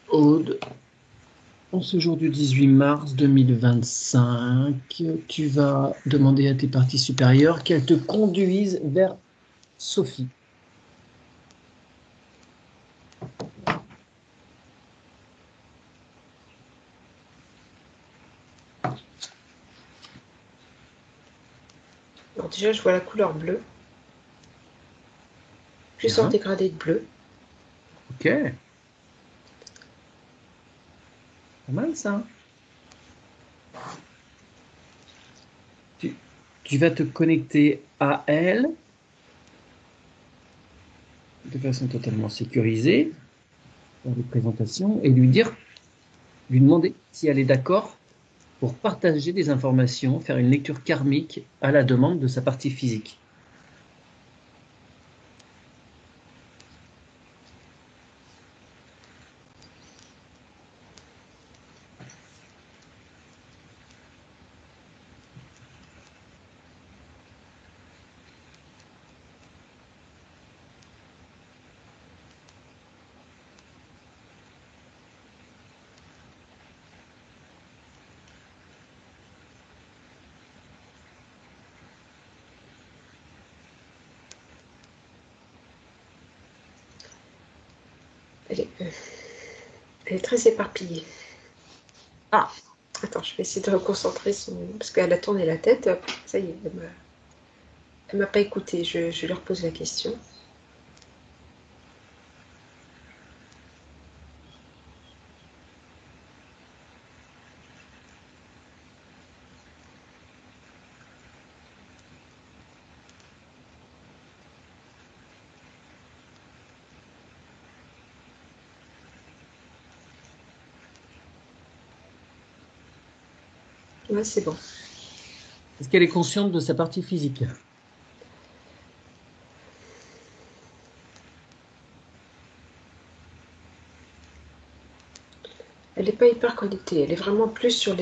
Aude, en ce jour du 18 mars 2025, tu vas demander à tes parties supérieures qu'elles te conduisent vers Sophie. Alors déjà, je vois la couleur bleue, plusieurs Bien, dégradés de bleu. ok, pas mal ça. Tu, tu vas te connecter à elle de façon totalement sécurisée, faire des présentations et lui demander si elle est d'accord pour partager des informations, faire une lecture karmique à la demande de sa partie physique. Elle est, elle est très éparpillée. Ah, Attends, je vais essayer de reconcentrer son... Parce qu'elle a tourné la tête. Hop, ça y est, elle m'a pas écouté. Je lui repose la question. Ouais, c'est bon. est-ce qu'elle est consciente de sa partie physique? Elle n'est pas hyper connectée. Elle est vraiment plus sur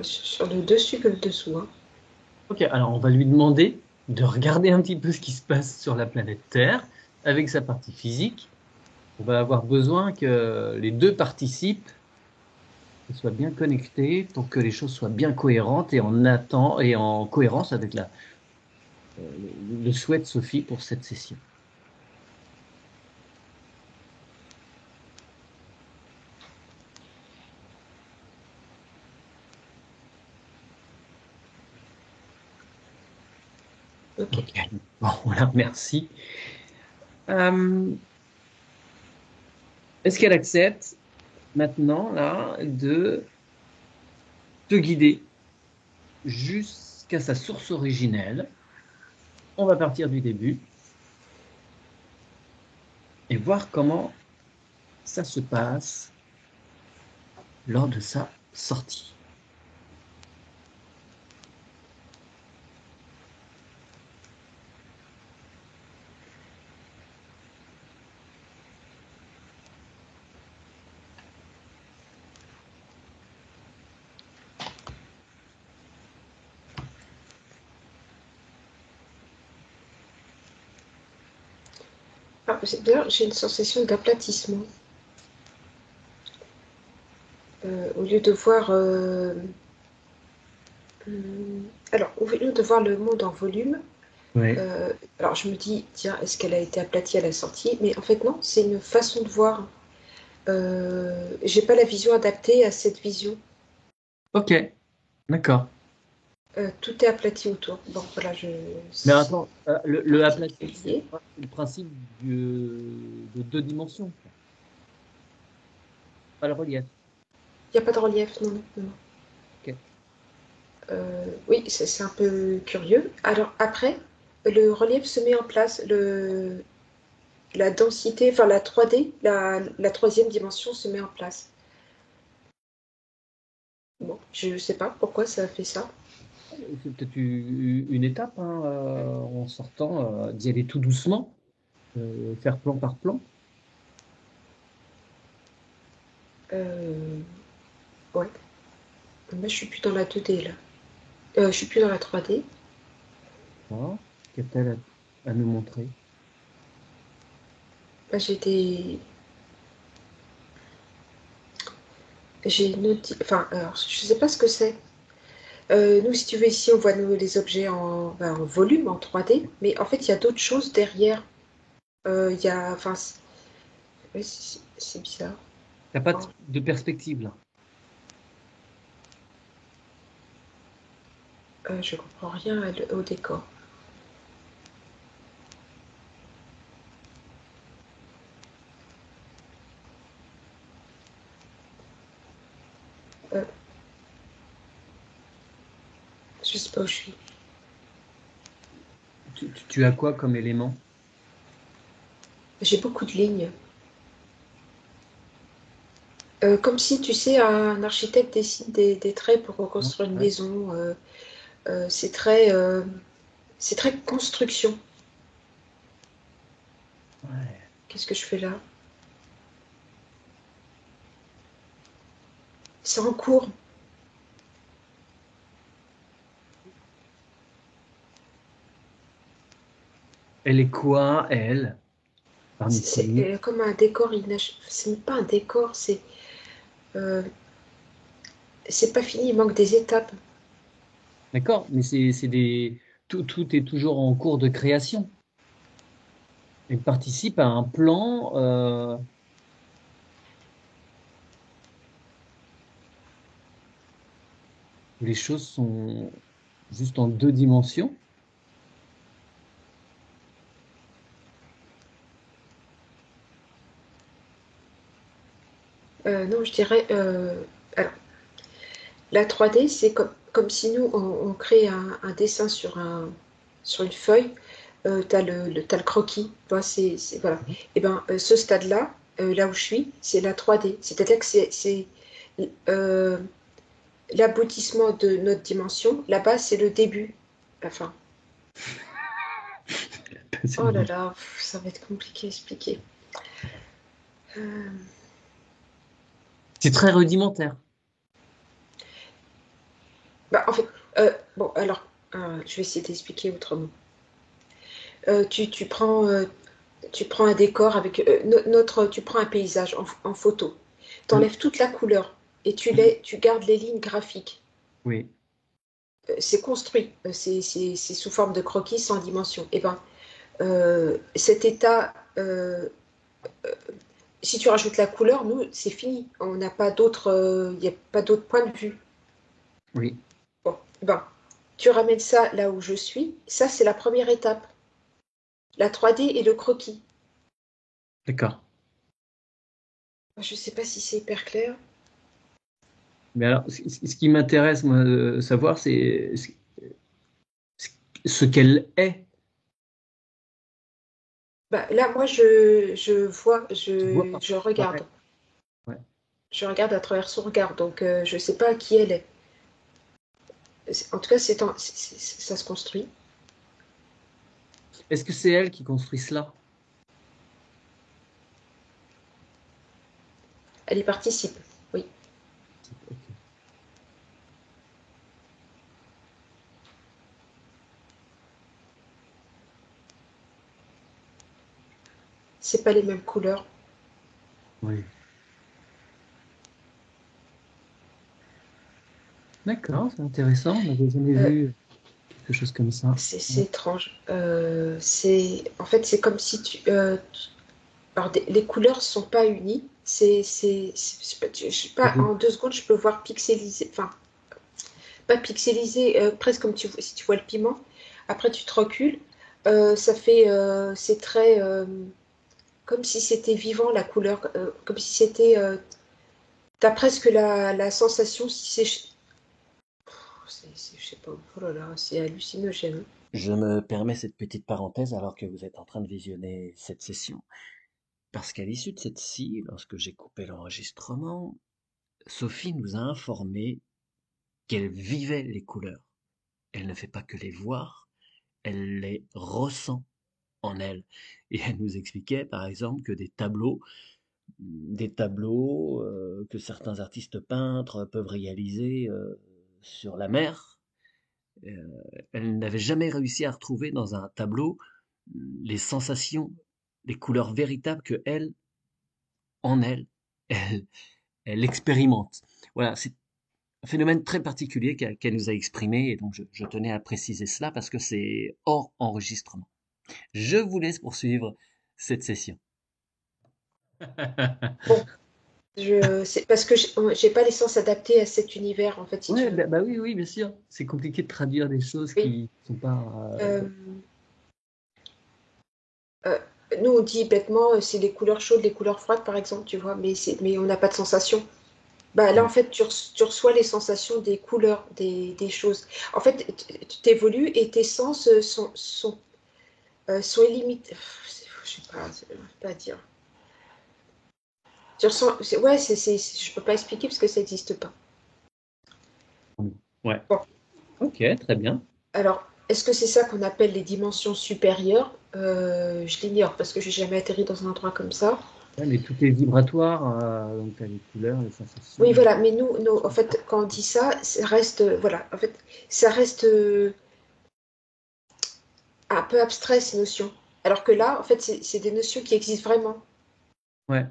sur le dessus que le dessous, hein. Ok, alors on va lui demander de regarder un petit peu ce qui se passe sur la planète Terre avec sa partie physique. On va avoir besoin que les deux participent et soient bien connectés pour que les choses soient bien cohérentes et en cohérence avec le souhait de Sophie pour cette session. Ok. Ok, bon, voilà, merci. Euh, est-ce qu'elle accepte maintenant là de te guider jusqu'à sa source originelle? On va partir du début et voir comment ça se passe lors de sa sortie. Ah, d'ailleurs, j'ai une sensation d'aplatissement. Au lieu de voir... alors, au lieu de voir le monde en volume, Oui. euh, alors je me dis, tiens, est-ce qu'elle a été aplatie à la sortie? Mais en fait, non, c'est une façon de voir. J'ai pas la vision adaptée à cette vision. Ok, d'accord. Tout est aplati autour. Bon, voilà, Mais c'est attends, le aplati, particulier. c'est le principe de deux dimensions, quoi. Pas le relief. Il n'y a pas de relief, non, non. Ok. Oui, c'est un peu curieux. Alors après, le relief se met en place, la densité, enfin la 3D, la troisième dimension se met en place. Bon, je ne sais pas pourquoi ça a fait ça. C'est peut-être une étape hein, en sortant, d'y aller tout doucement, faire plan par plan. Euh, ouais, mais je suis plus dans la 2D là. Je suis plus dans la 3D. Voilà. Qu'a-t-elle à nous montrer? Là, j'ai des... J'ai une autre... Enfin, alors, je sais pas ce que c'est. Nous, si tu veux, ici, on voit les objets en volume, en 3D, mais en fait, il y a d'autres choses derrière. Il y a... Enfin, ouais, c'est bizarre. T'as pas Oh, de perspective là. je comprends rien au décor. Euh, je sais pas où je suis. Tu as quoi comme élément? J'ai beaucoup de lignes. Comme si, tu sais, un architecte dessine des traits pour Ouais, reconstruire une ouais, maison. C'est très construction. ouais. Qu'est-ce que je fais là? C'est en cours. Elle est quoi, elle, parmi C'est ces lignes? comme un décor inachevé. C'est même pas un décor, euh, c'est pas fini, il manque des étapes. D'accord, mais tout est toujours en cours de création. Elle participe à un plan où les choses sont juste en deux dimensions. Non, je dirais. Alors, la 3D, c'est comme si nous, on crée un dessin sur une feuille. T'as le croquis. Tu vois, voilà. Mhm. Et ben, ce stade-là, là où je suis, c'est la 3D. C'est-à-dire que c'est euh, l'aboutissement de notre dimension. Là-bas, c'est le début, la fin. Oh là là, ça va être compliqué à expliquer. Euh, C'est très rudimentaire. Bah, en fait, bon, alors, je vais essayer d'expliquer autrement. Tu prends un décor avec tu prends un paysage en photo. Tu Mm. enlèves toute la couleur et Mm. tu gardes les lignes graphiques. Oui, C'est construit, c'est sous forme de croquis sans dimension. Et ben, cet état, si tu rajoutes la couleur, nous, c'est fini. On n'a pas d'autre, il n'y a pas d'autre point de vue. oui, Bon, ben, tu ramènes ça là où je suis. Ça, c'est la première étape. La 3D et le croquis. d'accord. Je ne sais pas si c'est hyper clair. Mais alors, ce qui m'intéresse, moi, de savoir, c'est ce qu'elle est. Bah, là, moi, je vois, Tu vois je pas. regarde. Ouais, ouais. Je regarde à travers son regard, donc je ne sais pas qui elle est. En tout cas, ça se construit. Est-ce que c'est elle qui construit cela? Elle y participe, oui. Ok. C'est pas les mêmes couleurs. Oui. D'accord, c'est intéressant. On n'avait jamais Euh, vu quelque chose comme ça. c'est Ouais. étrange. En fait, c'est comme si alors, les couleurs sont pas unies. Je sais pas, en 2 secondes, je peux voir pixelisé, enfin, pas pixelisé, presque comme si tu vois le piment. Après, tu te recules. C'est très, comme si c'était vivant la couleur, comme si c'était. T'as presque la sensation, si je sais pas, oh là là, c'est hallucinogène. Je me permets cette petite parenthèse alors que vous êtes en train de visionner cette session, parce qu'à l'issue de cette ci, lorsque j'ai coupé l'enregistrement, Sophie nous a informé qu'elle vivait les couleurs. Elle ne fait pas que les voir, elle les ressent en elle. Et elle nous expliquait par exemple que des tableaux que certains artistes peintres peuvent réaliser sur la mer, elle n'avait jamais réussi à retrouver dans un tableau les sensations, les couleurs véritables que elle, en elle, elle, elle expérimente. Voilà, c'est un phénomène très particulier qu'elle nous a exprimé, et donc je tenais à préciser cela parce que c'est hors enregistrement. Je vous laisse poursuivre cette session. Bon, c'est parce que j'ai pas les sens adaptés à cet univers, en fait, si tu Ouais, veux. bah oui, oui, bien sûr. C'est compliqué de traduire des choses Oui. qui sont pas. Euh, euh, Nous, on dit bêtement, c'est les couleurs chaudes, les couleurs froides, par exemple, tu vois, mais on n'a pas de sensation. Bah, là, en fait, tu reçois les sensations des couleurs, des choses. En fait, tu t'évolues et tes sens sont illimités. Je sais pas, pas à dire. Tu ressens, ouais, je peux pas expliquer parce que ça n'existe pas. Ouais. Bon, Ok, très bien. alors, est-ce que c'est ça qu'on appelle les dimensions supérieures? Je l'ignore parce que j'ai jamais atterri dans un endroit comme ça. Ouais, mais tout est vibratoire, donc tu as les couleurs, les Oui, sensations. voilà, mais nous, en fait, quand on dit ça, ça reste, voilà, en fait, ça reste un peu abstrait ces notions. Alors que là, en fait, c'est des notions qui existent vraiment. Ouais.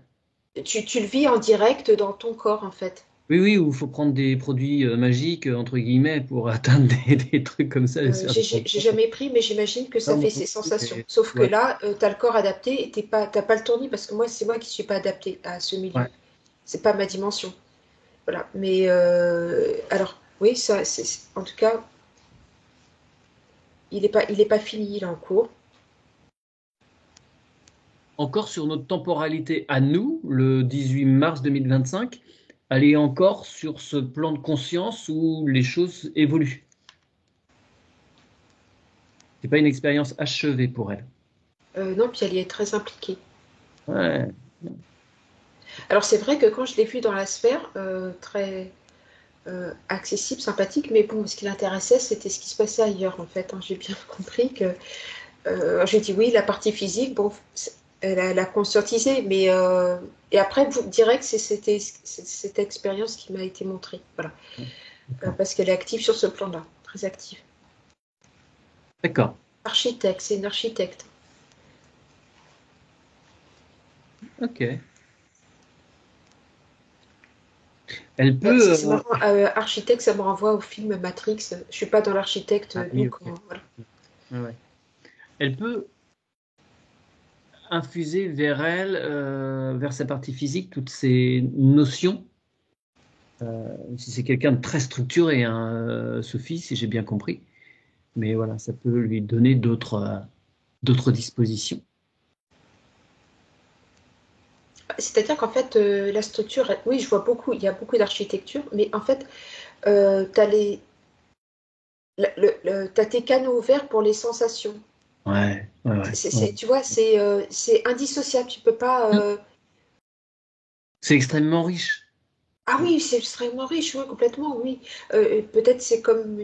Tu le vis en direct dans ton corps, en fait. Oui, oui, où il faut prendre des produits magiques, entre guillemets, pour atteindre des trucs comme ça, et se faire des J'ai contrôles. jamais pris, mais j'imagine que ça Non, fait moi non ces plus, sensations. mais Sauf que ouais, là, tu as le corps adapté et t'as pas le tournis parce que moi, c'est moi qui suis pas adaptée à ce milieu. ouais. C'est pas ma dimension. Voilà. Mais alors, oui, en tout cas, il est pas fini, il est en cours. Encore sur notre temporalité à nous, le 18 mars 2025, elle est encore sur ce plan de conscience où les choses évoluent. C'est pas une expérience achevée pour elle. Non, puis elle y est très impliquée. Ouais, Alors c'est vrai que quand je l'ai vue dans la sphère, très accessible, sympathique, mais bon, ce qui l'intéressait, c'était ce qui se passait ailleurs, en fait, hein. J'ai bien compris que j'ai dit oui, la partie physique, bon, elle a conscientisé, mais et après, vous direct, c'était cette expérience qui m'a été montrée, voilà. d'accord. Parce qu'elle est active sur ce plan-là, très active. D'accord. Architecte, c'est une architecte. Ok. Elle C'est peut. marrant, architecte, ça me renvoie au film Matrix. Je suis pas dans l'architecte, Ah oui, donc ok. voilà. Ouais, ouais. Elle peut infuser vers elle, vers sa partie physique, toutes ces notions. Si c'est quelqu'un de très structuré, hein, Sophie, si j'ai bien compris. Mais voilà, ça peut lui donner d'autres dispositions. C'est-à-dire qu'en fait, la structure, oui, je vois beaucoup, il y a beaucoup d'architecture, mais en fait, tu as t'as tes canaux ouverts pour les sensations. Ouais, ouais, ouais, ouais. Tu vois, c'est indissociable. Tu peux pas. C'est extrêmement riche. Ah oui, c'est extrêmement riche, oui, complètement, oui. Peut-être c'est comme,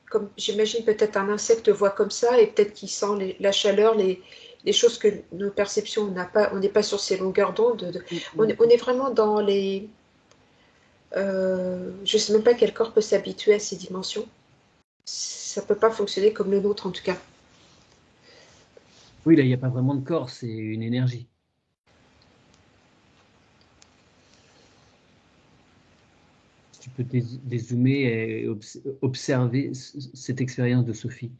comme j'imagine, peut-être un insecte voit comme ça et peut-être qu'il sent la chaleur, les choses que nos perceptions, on n'est pas sur ces longueurs d'onde. On est vraiment dans les. Je sais même pas quel corps peut s'habituer à ces dimensions. Ça peut pas fonctionner comme le nôtre en tout cas. Oui, là, il n'y a pas vraiment de corps, c'est une énergie. Si tu peux dézoomer et observer cette expérience de Sophie.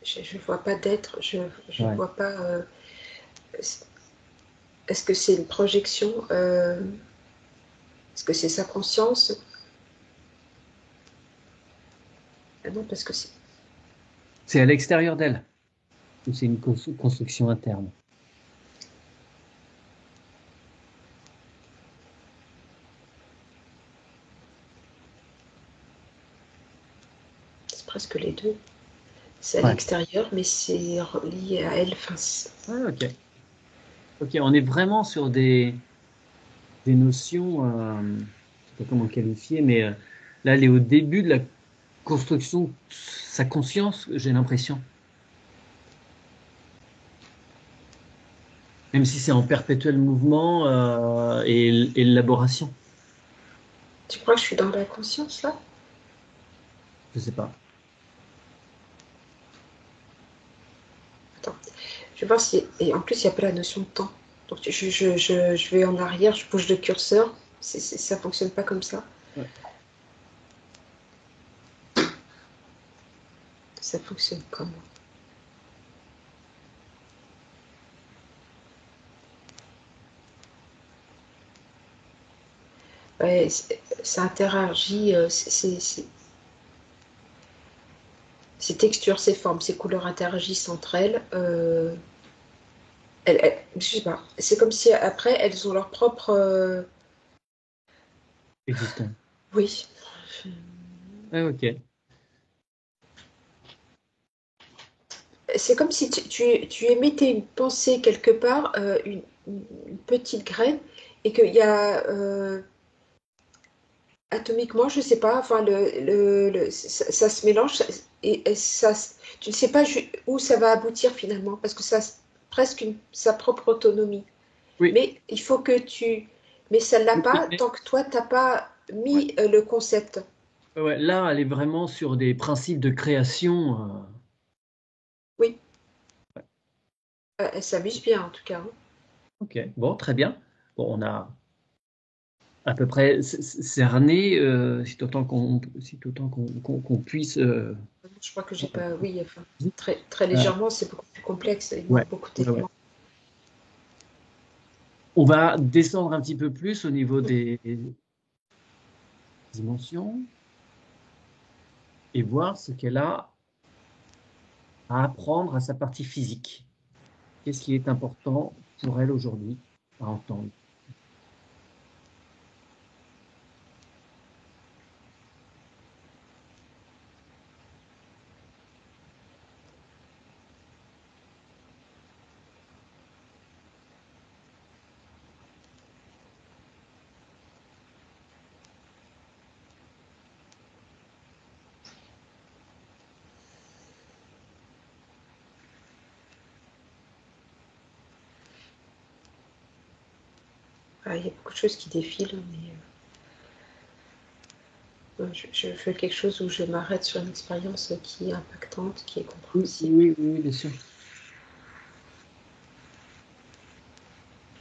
Je vois pas d'être, je Ouais. vois pas. Est-ce que c'est une projection? Est-ce que c'est sa conscience? Ah non, parce que C'est à l'extérieur d'elle, ou c'est une construction interne. c'est presque les deux. C'est à Ouais. l'extérieur, mais c'est lié à elle. Enfin, Ouais, ok. Ok, on est vraiment sur des notions, je sais pas comment le qualifier, mais là, elle est au début de la construction de sa conscience, j'ai l'impression. Même si c'est en perpétuel mouvement et élaboration. tu crois que je suis dans la conscience là? Je sais pas. vais voir si... Et en plus, il n'y a pas la notion de temps. Donc, je vais en arrière, je bouge le curseur. Ça ne fonctionne pas comme ça. Ouais. Ça fonctionne comment? Ouais, ça interagit, ces textures, ces formes, ces couleurs interagissent entre elles. Je sais pas. C'est comme si après, elles ont leur propre... Existant. Oui. Ouais, ok. C'est comme si tu émettais une pensée quelque part, une petite graine, et qu'il y a atomiquement, je sais pas, enfin, ça se mélange et tu ne sais pas où ça va aboutir finalement, parce que ça a presque sa propre autonomie. Oui. Mais il faut que tu... Mais ça ne l'a pas Mais- tant que toi, tu n'as pas ouais. mis le concept. Ouais, là, elle est vraiment sur des principes de création. Oui, elle s'amuse bien en tout cas, hein. Ok, bon, très bien. Bon, on a à peu près cerné, si autant qu'on puisse. Je crois que j'ai pas... Oui, enfin, très, très Euh, légèrement, c'est beaucoup plus complexe. Il ouais, manque beaucoup ouais, ouais. d'éléments. On va descendre un petit peu plus au niveau des dimensions et voir ce qu'elle a à apprendre à sa partie physique. Qu'est-ce qui est important pour elle aujourd'hui à entendre? Ah, il y a beaucoup de choses qui défilent, mais je veux quelque chose où je m'arrête sur une expérience qui est impactante, qui est Oui, compréhensible. oui, oui, bien sûr.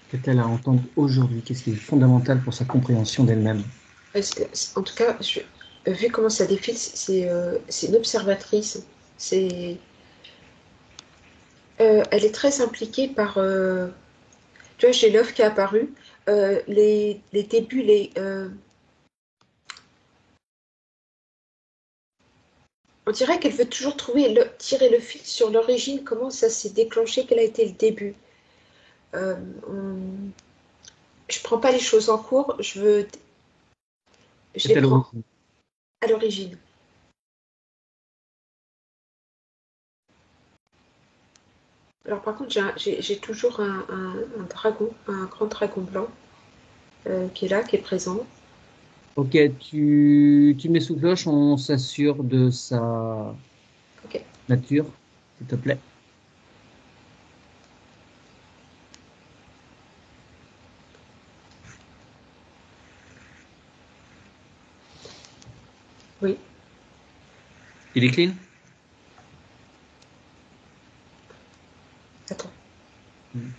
Qu'est-ce qu'elle a à entendre aujourd'hui? Qu'est-ce qui est fondamental pour sa compréhension d'elle-même? En tout cas, vu comment ça défile, c'est une observatrice. C'est, elle est très impliquée par... tu vois, j'ai l'œuvre qui est apparue. Les débuts, on dirait qu'elle veut toujours tirer le fil sur l'origine, comment ça s'est déclenché, quel a été le début. Euh, on- je prends pas les choses en cours, je les C'est à prends l'origine. à l'origine. Alors par contre, j'ai toujours un dragon, un grand dragon blanc qui est là, qui est présent. Ok, tu mets sous cloche, on s'assure de sa Ok, nature, s'il te plaît. oui, Il décline? attends. Mm.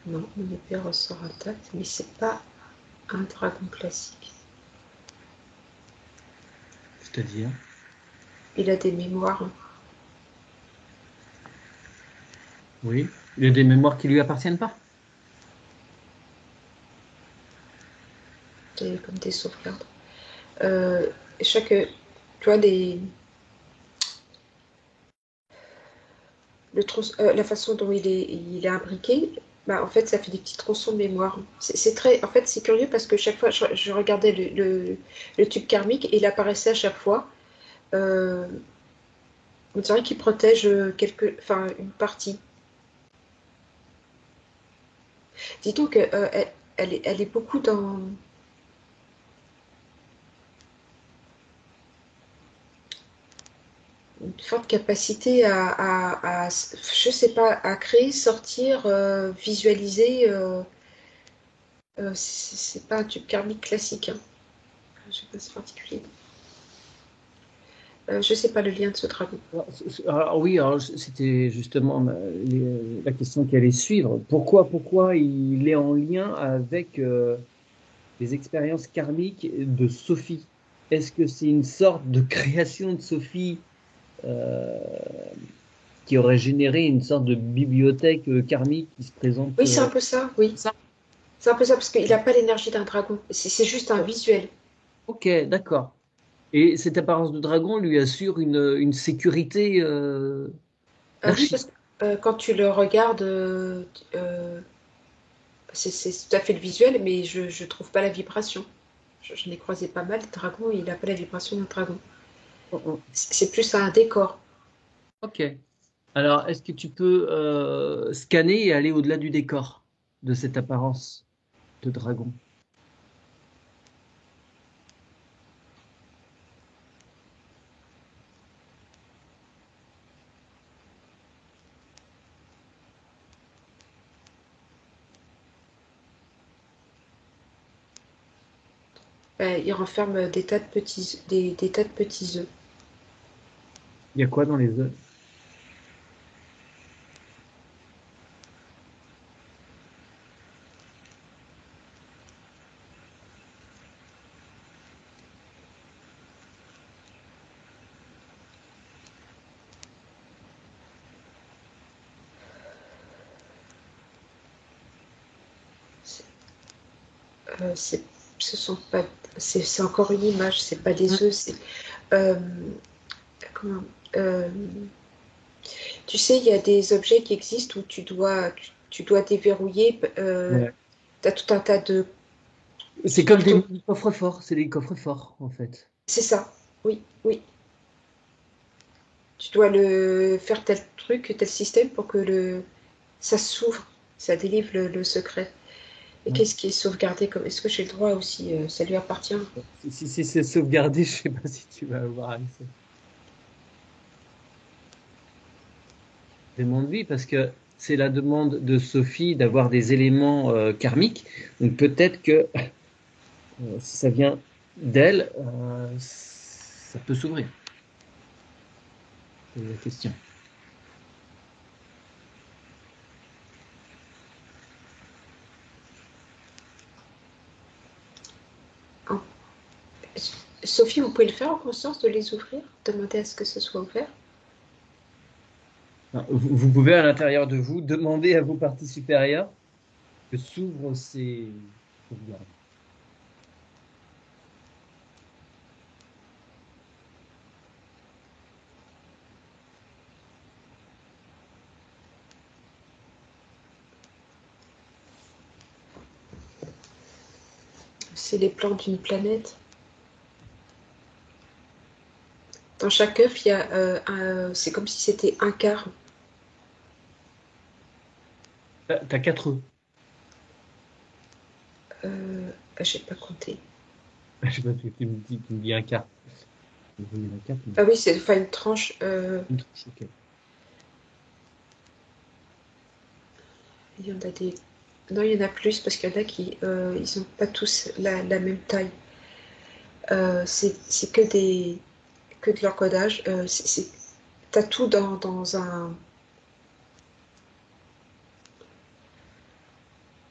Non, mon épée ressort intacte, mais c'est pas un dragon classique. C'est-à-dire? Il a des mémoires, Oui. Il y a des mémoires qui lui appartiennent pas? comme des sauvegardes. Euh, tu vois, la façon dont il est imbriqué, bah, en fait, ça fait des petits tronçons de mémoire. En fait, c'est curieux parce que chaque fois, je regardais le tube karmique et il apparaissait à chaque fois. Euh, on dirait qu'il protège enfin, une partie. Dis donc, elle est beaucoup dans une forte capacité je sais pas, à créer, sortir, visualiser. C'est pas un tube karmique classique, hein. Je sais pas, c'est particulier. Je sais pas le lien de ce dragon. Alors, oui, alors, c'était justement la question qui allait suivre. Pourquoi il est en lien avec les expériences karmiques de Sophie? Est-ce que c'est une sorte de création de Sophie euh, qui aurait généré une sorte de bibliothèque karmique qui se présente Oui, c'est un peu ça, oui. ça? C'est un peu ça, parce qu'il n'a pas l'énergie d'un dragon. C'est juste un visuel. Ok, d'accord. Et cette apparence de dragon lui assure une sécurité Oui, d'archi. parce que quand tu le regardes, c'est tout à fait le visuel, mais je trouve pas la vibration. Je n'ai croisé pas mal de dragons et il n'a pas la vibration d'un dragon. Oh, oh. C'est plus un décor. Ok. Alors, est-ce que tu peux scanner et aller au-delà du décor de cette apparence de dragon? Il renferme des tas de petits œufs. Il y a quoi dans les œufs? C'est c'est- ce sont pas, c'est encore une image, c'est pas des œufs, c'est euh, comment, euh, tu sais, il y a des objets qui existent où tu dois déverrouiller. Ouais. Tu as tout un tas de. C'est Tu comme des dois- coffres-forts, c'est des coffres-forts en fait. c'est ça, oui, oui. Tu dois le faire tel truc, tel système pour que ça s'ouvre, ça délivre le secret. Et Ouais. qu'est-ce qui est sauvegardé comme. Est-ce que j'ai le droit aussi, ça lui appartient? Si c'est sauvegardé, je sais pas si tu vas avoir accès. Demande lui parce que c'est la demande de Sophie d'avoir des éléments karmiques. Donc peut-être que si ça vient d'elle, ça peut s'ouvrir. C'est la question. En- Sophie, vous pouvez le faire en conscience de les ouvrir? Demander à ce que ce soit ouvert? Enfin, vous pouvez à l'intérieur de vous demander à vos parties supérieures que s'ouvrent ces sauvegardes. C'est les plans d'une planète. Dans chaque œuf, il y a c'est comme si c'était un quart. T'as 4 œufs. J'ai pas compté. Je sais pas, tu me dis un quart. Il y en a 4, mais Ah oui, c'est enfin une tranche. une tranche, ok. Il y en a des. Non, il y en a plus parce qu'il y en a qui ils ont pas tous la même taille. C'est que de l'encodage. T'as tout dans un.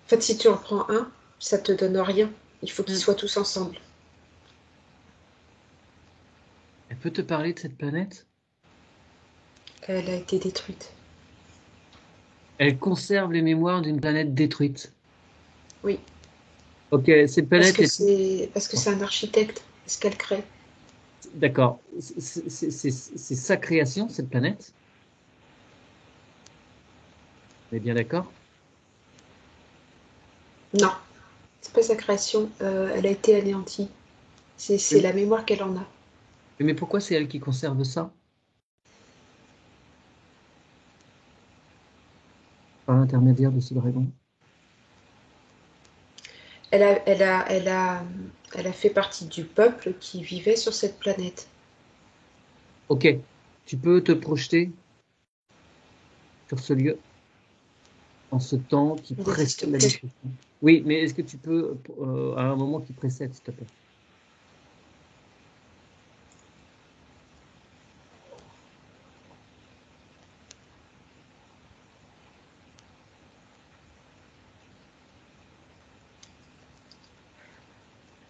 En fait, si tu en prends un, ça te donne rien. Il faut qu'ils Hmm. soient tous ensemble. Elle peut te parler de cette planète? Elle a été détruite. Elle conserve les mémoires d'une planète détruite. Oui, Ok, cette planète est... parce que c'est un architecte. Ce qu'elle crée. D'accord. C'est sa création, cette planète? On est bien d'accord? Non, c'est pas sa création. Elle a été anéantie. C'est Oui. la mémoire qu'elle en a. Mais pourquoi c'est elle qui conserve ça? Par l'intermédiaire de ce dragon? Elle a, elle a, elle a, elle a fait partie du peuple qui vivait sur cette planète. Ok. Tu peux te projeter sur ce lieu en ce temps qui Il précède n'existe la plus. destruction. Oui, mais est-ce que tu peux, à un moment qui précède, s'il te plaît?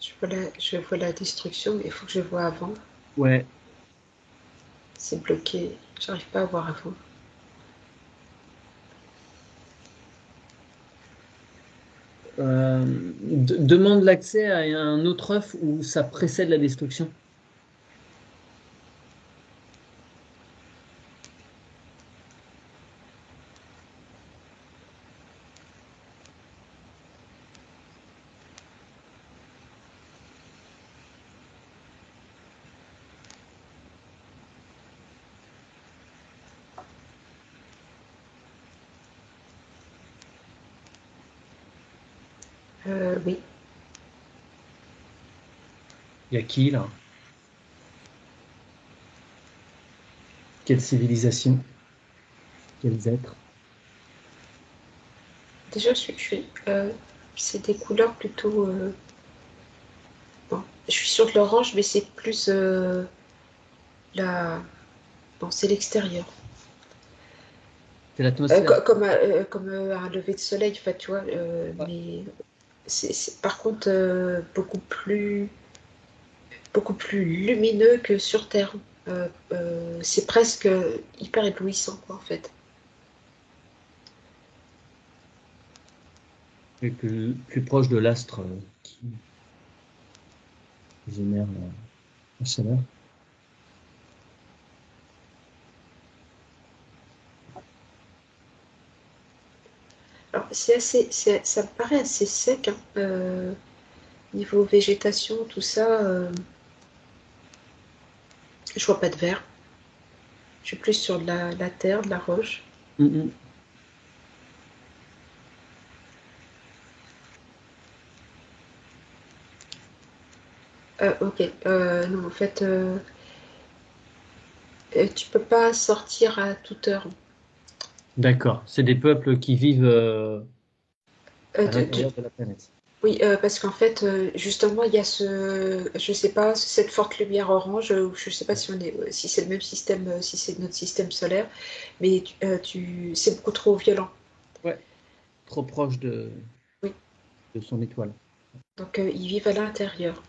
Je vois la destruction, mais il faut que je vois avant. Ouais. C'est bloqué. J'arrive pas à voir avant. Demande l'accès à un autre œuf où ça précède la destruction. Oui. Il y a qui là? Quelle civilisation? Quels êtres? Déjà, c'est des couleurs plutôt. Bon, je suis sur de l'orange, mais c'est plus la. Bon, c'est l'extérieur. C'est l'atmosphère. Comme un lever de soleil, en fait, tu vois. Ouais. Mais par contre beaucoup plus lumineux que sur Terre. C'est presque hyper éblouissant, quoi, en fait. Plus proche de l'astre qui génère la chaleur. Alors, ça me paraît assez sec, hein. Niveau végétation, tout ça, je vois pas de vert. Je suis plus sur de la terre, de la roche. Mhm. Ok, non, en fait, tu peux pas sortir à toute heure. D'accord. C'est des peuples qui vivent Euh, à de- de- l'intérieur de la planète. oui, parce qu'en fait, justement, il y a je sais pas, cette forte lumière orange, je sais pas si c'est le même système, si c'est notre système solaire, mais c'est beaucoup trop violent. Ouais. Trop proche Oui, de son étoile. donc ils vivent à l'intérieur.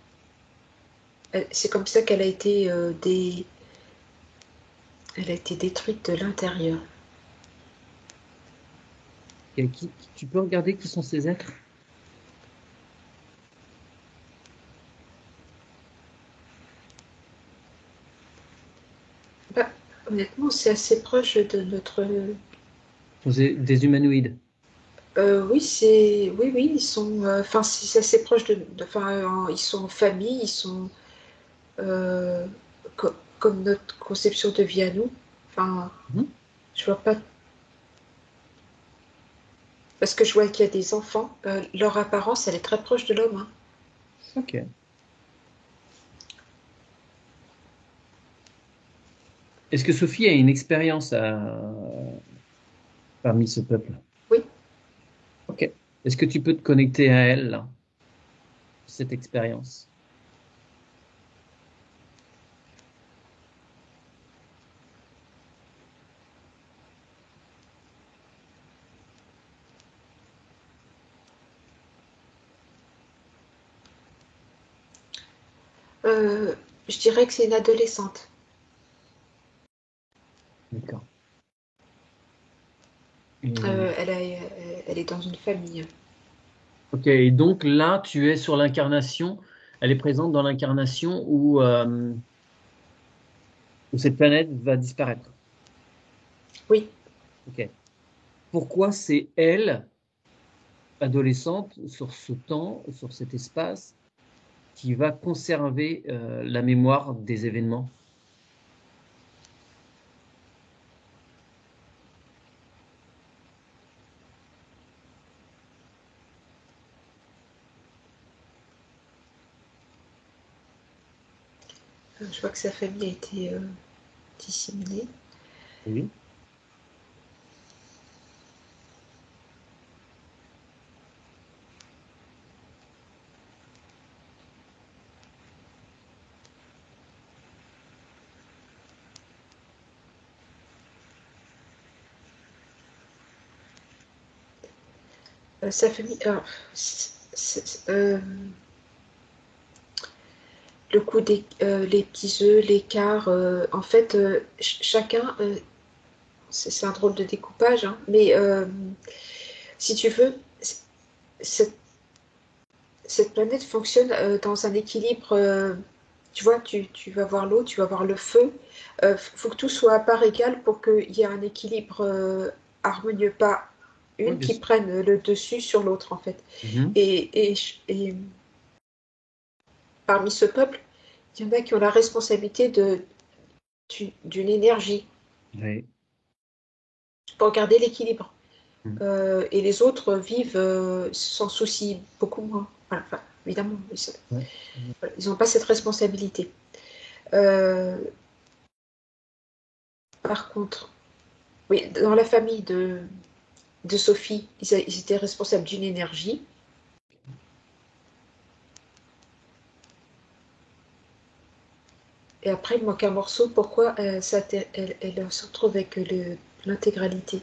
C'est comme ça elle a été détruite de l'intérieur. Et tu peux regarder qui sont ces êtres? Bah, honnêtement, c'est assez proche de notre. Des humanoïdes. Oui, oui, ils sont. Enfin, c'est assez proche enfin, ils sont en famille, ils sont euh, comme notre conception de vie à nous. Enfin, Mhm. je vois pas. Parce que je vois qu'il y a des enfants, leur apparence, elle est très proche de l'homme, hein. Ok. Est-ce que Sophie a une expérience parmi ce peuple? Oui, Ok. Est-ce que tu peux te connecter à elle, là, cette expérience? euh, je dirais que c'est une adolescente. D'accord. Et, Elle est dans une famille. ok. Et donc là, tu es sur l'incarnation. Elle est présente dans l'incarnation où cette planète va disparaître. Oui, Ok. Pourquoi c'est elle, adolescente, sur ce temps, sur cet espace, qui va conserver la mémoire des événements? je vois que sa famille a été disséminée. Oui. Sa famille. Alors, le coup des les petits œufs, l'écart, en fait, chacun, c'est un drôle de découpage, hein, mais si tu veux, cette, cette planète fonctionne dans un équilibre. Tu vois, tu vas voir l'eau, tu vas voir le feu. Il faut que tout soit à part égale pour qu'il y ait un équilibre harmonieux, pas Oui, une bien qui sûr. prenne le dessus sur l'autre, en fait. Mhm. Et parmi ce peuple, il y en a qui ont la responsabilité d'une énergie Oui. pour garder l'équilibre. Mhm. Et les autres vivent sans souci, beaucoup moins. Voilà, enfin, évidemment, Ouais. voilà, ils n'ont pas cette responsabilité. Euh, Par contre, oui, dans la famille de Sophie, ils étaient responsables d'une énergie. Et après, il manque un morceau. Pourquoi elle se retrouve avec l'intégralité?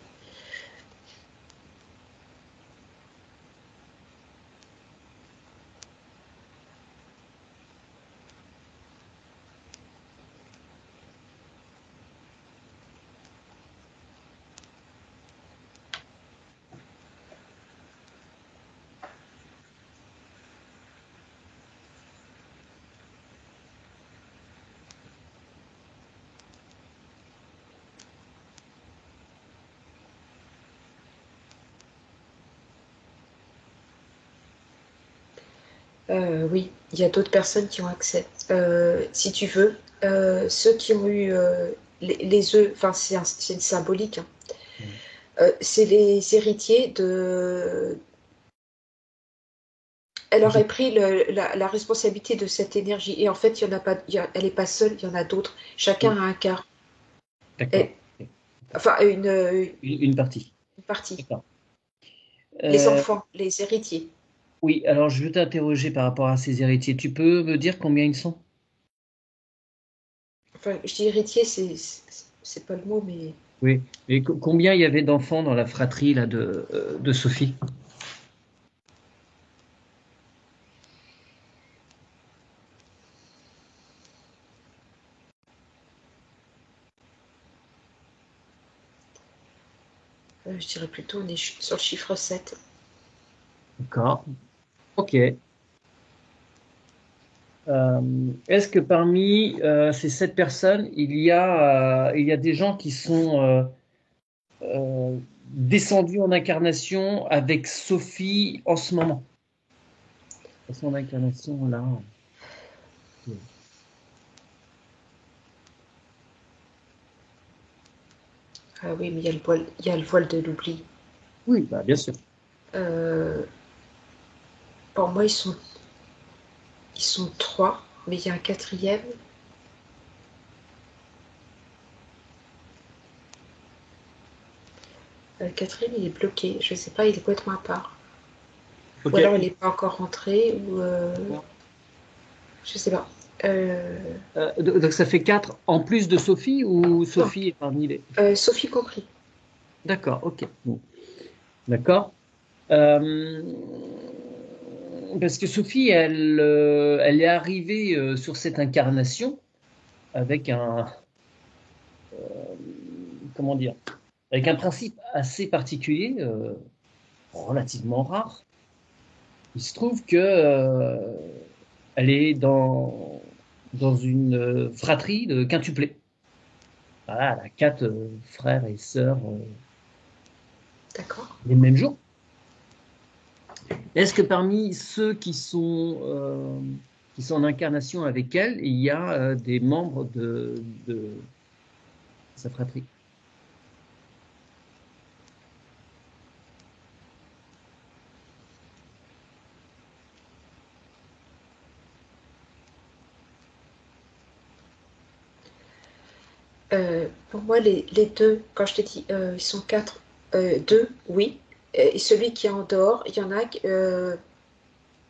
Oui, il y a d'autres personnes qui ont accès. Si tu veux, ceux qui ont eu les œufs, enfin c'est une symbolique, hein. Mhm. C'est les héritiers de. Elle Je- aurait pris la responsabilité de cette énergie. Et en fait, il y en a pas, elle n'est pas seule, il y en a d'autres. Chacun Oui, a un quart. d'accord. Et, Ok. enfin, Une partie. une partie. D'accord. Les Euh, enfants, les héritiers. oui, alors je veux t'interroger par rapport à ces héritiers. Tu peux me dire combien ils sont? Enfin, je dis héritier, c'est pas le mot, mais Oui. Et combien il y avait d'enfants dans la fratrie là, de Sophie? je dirais plutôt on est sur le chiffre 7. D'accord. Ok. Est-ce que parmi ces 7 personnes, il y a des gens qui sont descendus en incarnation avec Sophie en ce moment? Son incarnation là. Ah oui, mais il y a le voile de l'oubli. Oui, bah, bien sûr. Euh, pour moi, ils sont trois, mais il y a un quatrième. Le quatrième, il est bloqué. Je sais pas, il est complètement à part. Ou Ok. alors il n'est pas encore rentré, ou je sais pas. Euh, Donc ça fait 4 en plus de Sophie ou non, Sophie est parmi les. Sophie compris. D'accord, ok. Bon. D'accord. Euh, Parce que Sophie, elle est arrivée sur cette incarnation avec comment dire, avec un principe assez particulier, relativement rare. Il se trouve que elle est dans une fratrie de quintuplés. Voilà, elle a 4 frères et sœurs D'accord. les mêmes jours. Est-ce que parmi ceux qui sont en incarnation avec elle, il y a des membres de sa fratrie? Pour moi, les deux, quand je t'ai dit, ils sont quatre, deux, oui. Et celui qui est en dehors, il y en a, je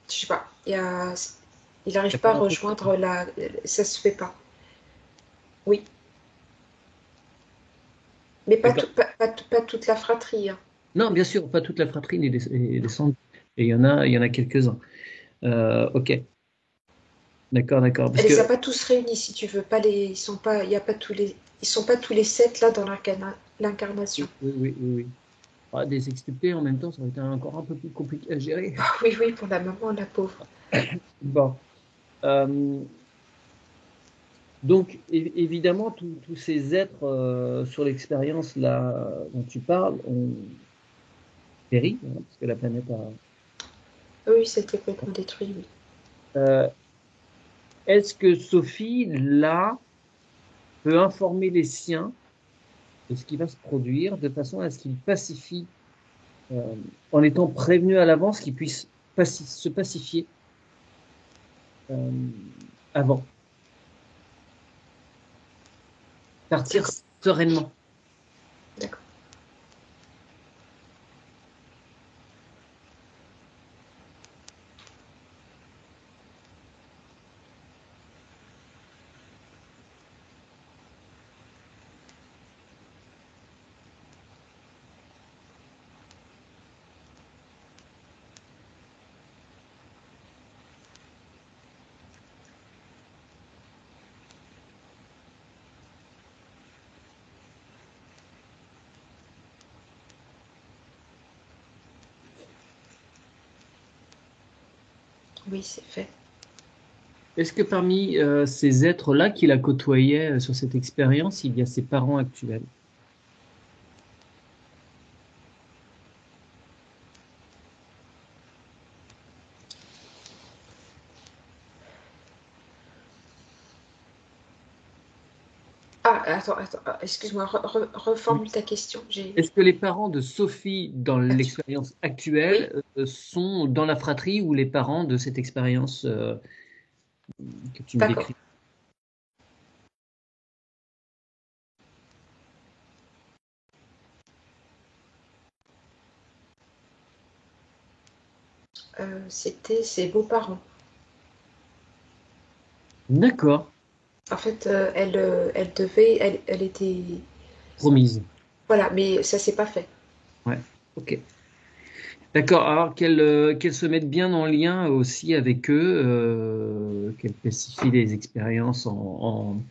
sais pas, il Il n'y n'arrive a pas pas à d'entretien. rejoindre ça se fait pas. Oui, mais D'accord. pas toute la fratrie, hein. Non, bien sûr, pas toute la fratrie est descendue. Et il y en a quelques-uns. Ok. D'accord, d'accord. Parce Elle les a que pas tous réunis, si tu veux. Pas les, ils sont pas, il y a pas tous les, ils sont pas tous les sept là dans l'incarnation. oui, oui, oui, oui, oui. Ah, des sextuplés en même temps, ça aurait été encore un peu plus compliqué à gérer. Ah oui, oui, pour la maman, la pauvre. Bon. Euh, donc, évidemment, tous ces êtres sur l'expérience là dont tu parles ont péri, hein, parce que la planète a. Oui, c'était complètement détruit, oui. Euh, Est-ce que Sophie, là, peut informer les siens de ce qui va se produire de façon à ce qu'ils pacifient, euh, en étant prévenus à l'avance, qu'ils puissent se pacifier euh, avant, partir D'accord, sereinement? d'accord. Oui, c'est fait. Est-ce que parmi ces êtres-là qu'il a côtoyés sur cette expérience, il y a ses parents actuels? Ah, attends, excuse-moi, reformule ta question. J'ai. Est-ce que les parents de Sophie dans Ah, tu- l'expérience Oui, actuelle sont dans la fratrie ou les parents de cette expérience que tu me d'accord. décris? C'était ses beaux-parents. D'accord, En fait, elle devait, elle était, promise. voilà, mais ça s'est pas fait. Ouais, ok. D'accord, alors qu'elle se mette bien en lien aussi avec eux, qu'elle spécifie les expériences en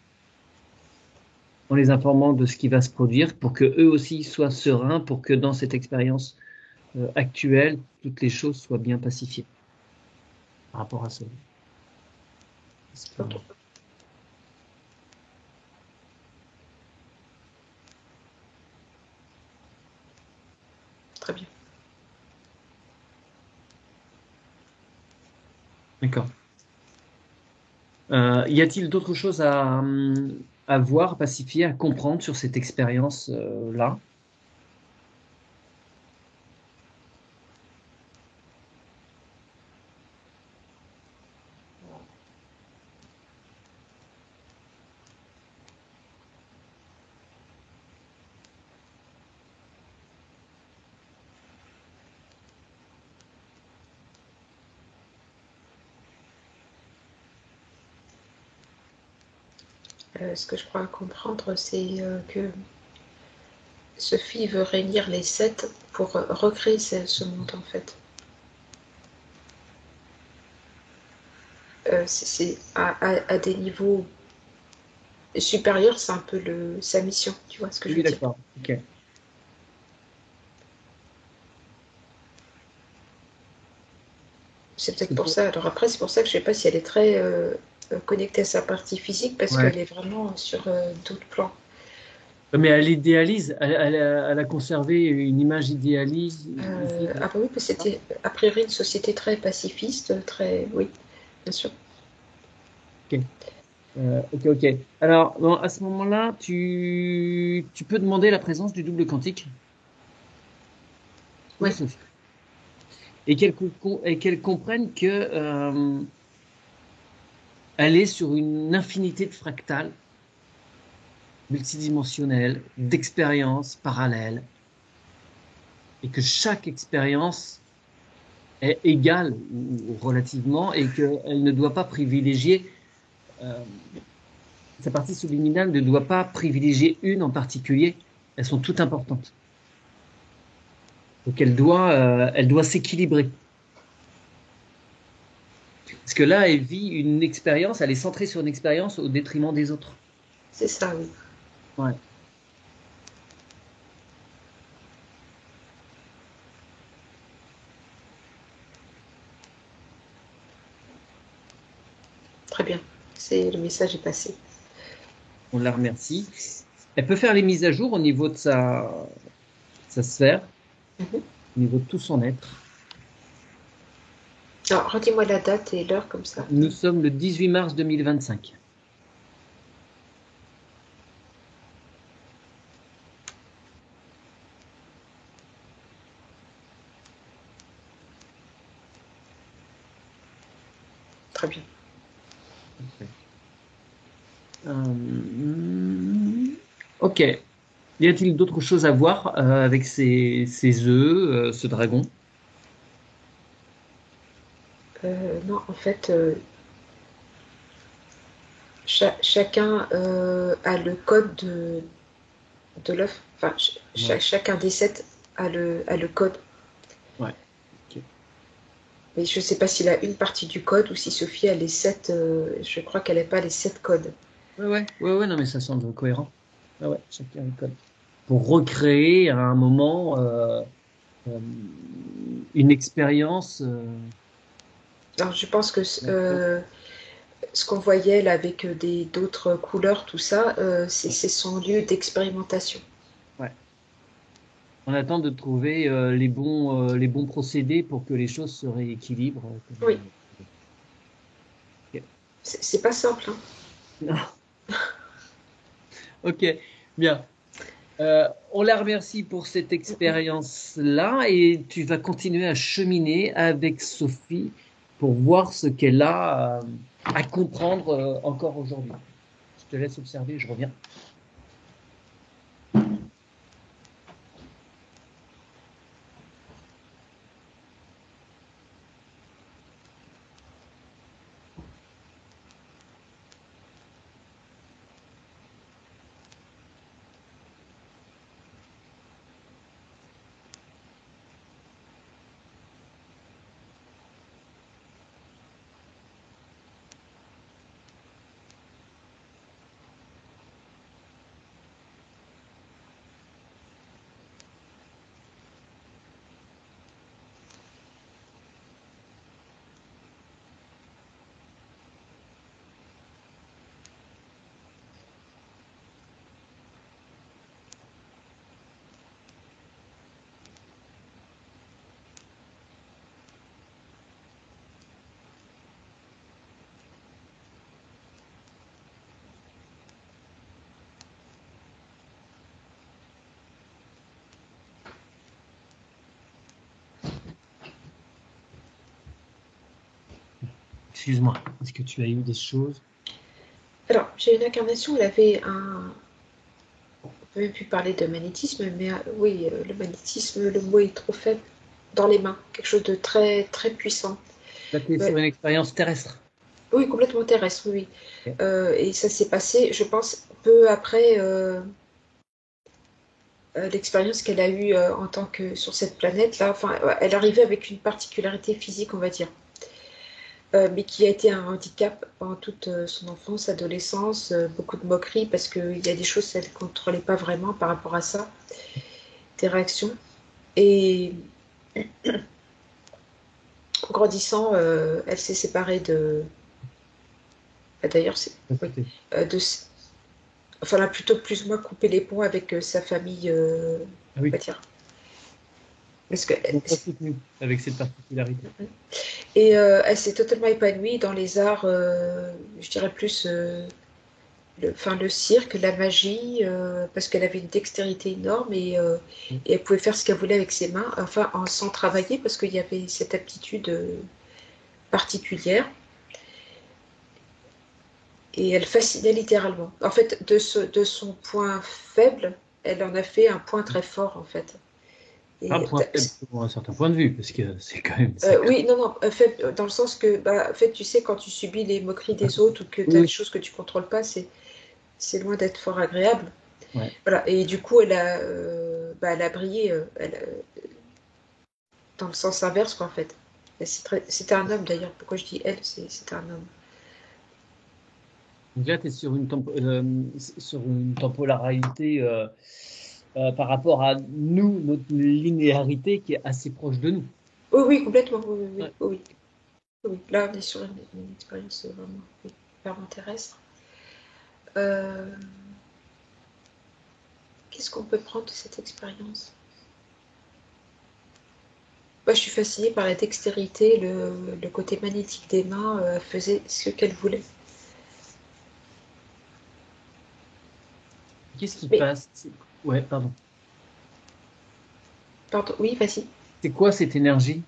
les informant de ce qui va se produire pour que eux aussi soient sereins, pour que dans cette expérience actuelle, toutes les choses soient bien pacifiées par rapport à cette Ok, expérience. très bien. D'accord. Y a-t-il d'autres choses à voir, pacifier, à comprendre sur cette expérience-là? Ce que je crois comprendre, c'est que Sophie veut réunir les sept pour recréer ce monde, en fait. C'est à des niveaux supérieurs, c'est un peu sa mission, tu vois ce que je Oui, veux dire. d'accord. Ok. C'est Parce peut-être que pour ça. Alors après, c'est pour ça que je sais pas si elle est très connectée à sa partie physique, parce ouais. qu'elle est vraiment sur d'autres plans. Mais elle idéalise, elle a conservé une image idéaliste. Ah bah oui, parce que c'était a priori une société très pacifiste, très... Oui, bien sûr. Ok, ok, ok. Alors, bon, à ce moment-là, tu peux demander la présence du double quantique de Oui, Sophie et qu'elle comprenne que elle est sur une infinité de fractales multidimensionnelles, d'expériences parallèles, et que chaque expérience est égale ou relativement, et qu'elle ne doit pas privilégier euh, sa partie subliminale ne doit pas privilégier une en particulier. Elles sont toutes importantes. Donc elle doit s'équilibrer. Parce que là, elle vit une expérience, elle est centrée sur une expérience au détriment des autres. C'est ça, oui. Ouais. Très bien. Le message est passé. On la remercie. Elle peut faire les mises à jour au niveau de sa sphère, Mhm. au niveau de tout son être. Alors, redis-moi la date et l'heure comme ça. Nous sommes le 18 mars 2025. Très bien. Ok. Y a-t-il d'autres choses à voir avec ces œufs, ce dragon? Non, en fait, chacun a le code de l'œuf. Enfin, Ouais. chacun des 7 a le code. Ouais. Ok. Mais je ne sais pas s'il a une partie du code ou si Sophie a les 7. Je crois qu'elle n'a pas les 7 codes. Ouais, non, mais ça semble cohérent. Ouais, chacun une code. Pour recréer à un moment euh, une expérience. Alors, je pense que D'accord. ce qu'on voyait là avec d'autres couleurs, tout ça, c'est son lieu d'expérimentation. Ouais. On attend de trouver les bons procédés pour que les choses se rééquilibrent. Oui, Ok. c'est pas simple, hein. Ok, bien. On la remercie pour cette expérience-là et tu vas continuer à cheminer avec Sophie pour voir ce qu'elle a à comprendre encore aujourd'hui. Je te laisse observer, je reviens. Excuse-moi, est-ce que tu as eu des choses? Alors, j'ai une incarnation, elle avait un. On peut même plus parler de magnétisme, mais oui, le magnétisme, le mot est trop faible. Dans les mains, quelque chose de très, très puissant. Là, tu es sur Ouais. une expérience terrestre. Oui, complètement terrestre, oui, oui. Ok. Et ça s'est passé, je pense, peu après l'expérience qu'elle a eue en tant que sur cette planète-là. Enfin, elle arrivait avec une particularité physique, on va dire, mais qui a été un handicap pendant toute son enfance, adolescence, beaucoup de moqueries parce qu'il y a des choses qu'elle ne contrôlait pas vraiment par rapport à ça, des réactions. Et en grandissant, elle s'est séparée de. D'ailleurs, c'est. Oui, de, enfin, elle a plutôt plus ou moins coupé les ponts avec sa famille, Ah on oui, va dire. Parce que, donc pas soutenu avec cette particularité. et elle s'est totalement épanouie dans les arts, je dirais plus enfin, le cirque, la magie, parce qu'elle avait une dextérité énorme et elle pouvait faire ce qu'elle voulait avec ses mains, enfin, sans travailler, parce qu'il y avait cette aptitude particulière. Et elle fascinait littéralement. En fait, de son point faible, elle en a fait un point très fort, en fait. Un Et point faible selon un certain point de vue, parce que c'est quand même sacré. oui, non, non, faible dans le sens que, bah, en fait, tu sais, quand tu subis les moqueries des autres ou que tu as des Oui, choses que tu contrôles pas, c'est loin d'être fort agréable. ouais. Voilà. Et du coup, elle a brillé dans le sens inverse, quoi, en fait. C'était un homme d'ailleurs. Pourquoi je dis elle? C'était un homme. Donc là, tu es sur sur une temporalité par rapport à nous, notre linéarité qui est assez proche de nous. Oui, oui, complètement. Oui, oui, Ouais. oui, oui. Oui. Là, on est sur une expérience vraiment, oui, vraiment terrestre. Qu'est-ce qu'on peut prendre de cette expérience? Moi, je suis fascinée par la dextérité, le côté magnétique des mains, faisait ce qu'elle voulait. Qu'est-ce qui Mais, passe? Ouais, pardon. pardon, oui, vas-y. C'est quoi cette énergie?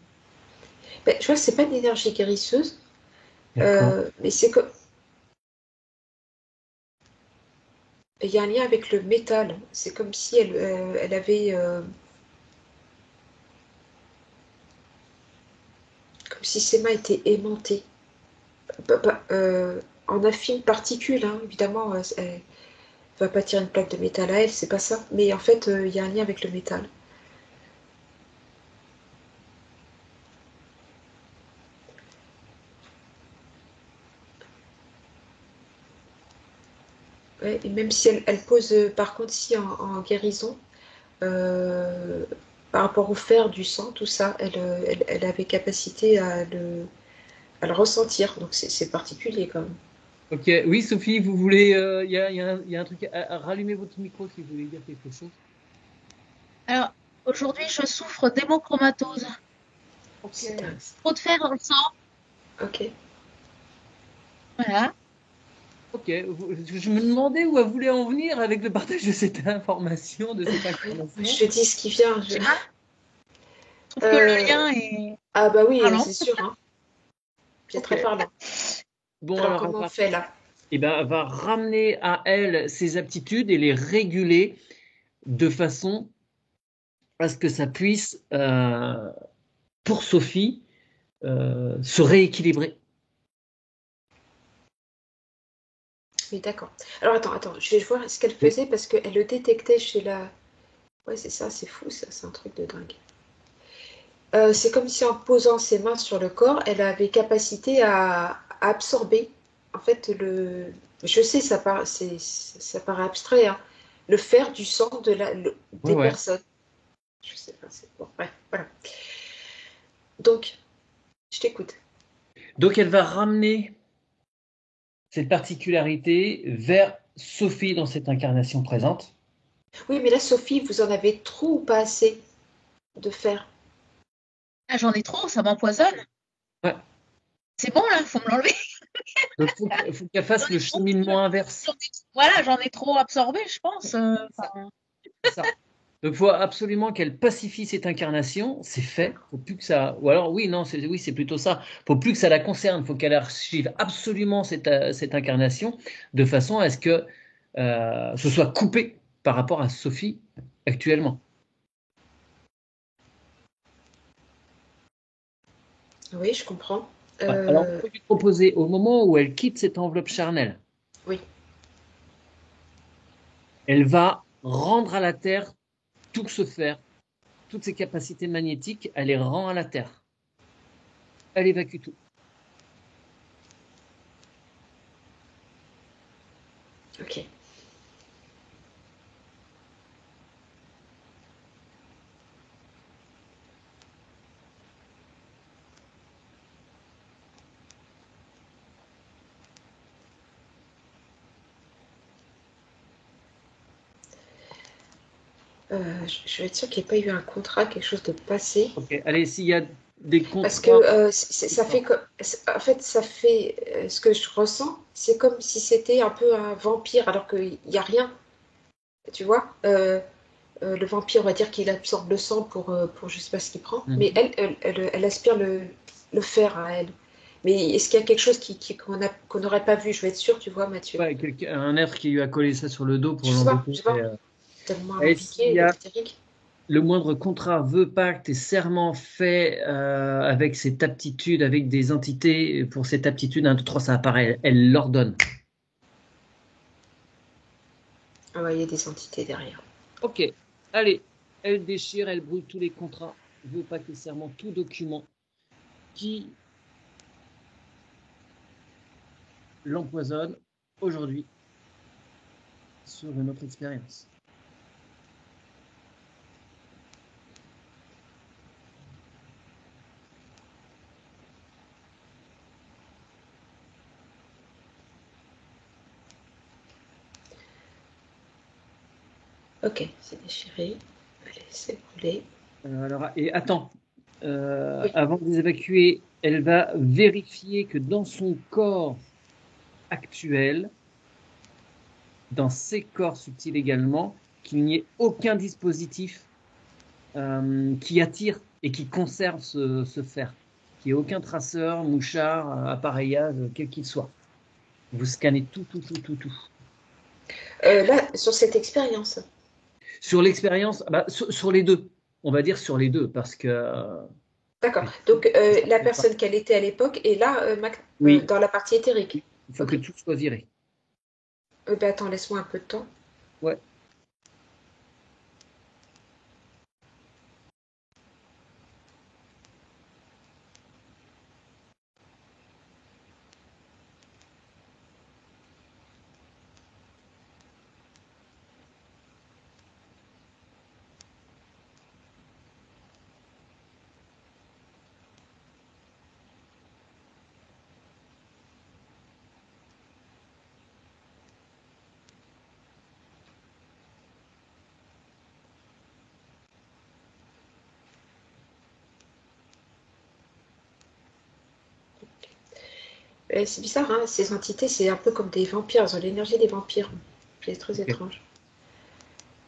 Ben, je vois que c'est pas une énergie guérisseuse, D'accord. mais c'est que il y a un lien avec le métal. C'est comme si elle avait, comme si ses mains étaient aimantées. En infimes particules, hein, évidemment, elle va pas tirer une plaque de métal à elle, c'est pas ça. Mais en fait, il y a un lien avec le métal. Ouais, et même si elle pose, par contre, si en guérison, euh, par rapport au fer, du sang, tout ça, elle avait capacité à le ressentir. Donc c'est particulier quand même. Ok, oui, Sophie, vous voulez. Il y a un truc. Rallumez votre micro si vous voulez dire quelque chose. Alors, aujourd'hui, je souffre d'hémochromatose. Ok. C'est dingue. Trop de fer dans le sang. Ok. Voilà. Ok. Je me demandais où elle voulait en venir avec le partage de cette information, de cette Oui, information. je te dis ce qui vient. Je sais pas. Je trouve que le Euh, lien est Ah bah oui, parlant. c'est sûr, hein. C'est Ok. très parlant. Bon, Alors alors, comment on fait là? elle va ramener à elle ses aptitudes et les réguler de façon à ce que ça puisse, pour Sophie, se rééquilibrer. Oui, d'accord. Alors attends, je vais voir ce qu'elle Oui. faisait parce qu'elle le détectait chez la... Ouais, c'est ça, c'est fou, ça, c'est un truc de dingue. C'est comme si en posant ses mains sur le corps, elle avait capacité à absorber. En fait, je sais, ça paraît abstrait, hein. Le fer du sang Ouais, des ouais. personnes. Je sais pas, c'est bon. Bref, voilà. Donc, je t'écoute. Donc, elle va ramener cette particularité vers Sophie dans cette incarnation présente. Oui, mais là, Sophie, vous en avez trop ou pas assez de fer? Ah, j'en ai trop, ça m'empoisonne. Ouais. C'est bon, là, faut me l'enlever. Donc, faut qu'elle fasse J'en le ai trop. cheminement inverse. Voilà, j'en ai trop absorbé, je pense. Ça, ça. Donc, il faut absolument qu'elle pacifie cette incarnation. C'est fait. Faut plus que ça. Ou alors, oui, non, oui, c'est plutôt ça. Faut plus que ça la concerne. Faut qu'elle archive absolument cette incarnation de façon à ce que ce soit coupé par rapport à Sophie actuellement. Oui, je comprends. Ouais. Alors, on Euh, peut lui proposer au moment où elle quitte cette enveloppe charnelle, oui, elle va rendre à la Terre tout ce fer, toutes ses capacités magnétiques, elle les rend à la Terre. Elle évacue tout. ok. Je vais être sûre qu'il n'y ait pas eu un contrat, quelque chose de passé. Ok, allez, s'il y a des Parce que contrats, ça fait en fait, ça fait ce que je ressens, c'est comme si c'était un peu un vampire, alors qu'il n'y a rien, tu vois. Le vampire, on va dire qu'il absorbe le sang pour je sais pas ce qu'il prend, mais mhm. elle aspire le fer à elle. Mais est-ce qu'il y a quelque chose qu'on n'aurait pas vu? Je vais être sûre, tu vois, Mathieu. Ouais, un être qui lui a collé ça sur le dos pour Je l'embêter. sais pas, tellement Et s'il alambiqué, y a éthérique. le moindre contrat, vœu, pacte et serment fait avec cette aptitude, avec des entités, pour cette aptitude, 1, 2, 3, ça apparaît, elle l'ordonne. Ah ouais, il y a des entités derrière. Ok, allez, elle déchire, elle brûle tous les contrats, vœu, pacte et serment, tout document qui l'empoisonne aujourd'hui sur une autre expérience. Ok, c'est déchiré. Allez, c'est brûlé. Alors, et attends, Oui. avant de les évacuer, elle va vérifier que dans son corps actuel, dans ses corps subtils également, qu'il n'y ait aucun dispositif qui attire et qui conserve ce fer, qu'il n'y ait aucun traceur, mouchard, appareillage, quel qu'il soit. Vous scannez tout. Là, sur cette expérience. Sur l'expérience, bah, sur les deux, on va dire sur les deux, parce que... D'accord. Donc, la personne qu'elle était à l'époque est là, oui, dans la partie éthérique. il faut Ok. que tout soit viré. Ben, attends, laisse-moi un peu de temps. Ouais. C'est bizarre, hein, ces entités, c'est un peu comme des vampires. Elles ont l'énergie des vampires. C'est très Ok. étrange.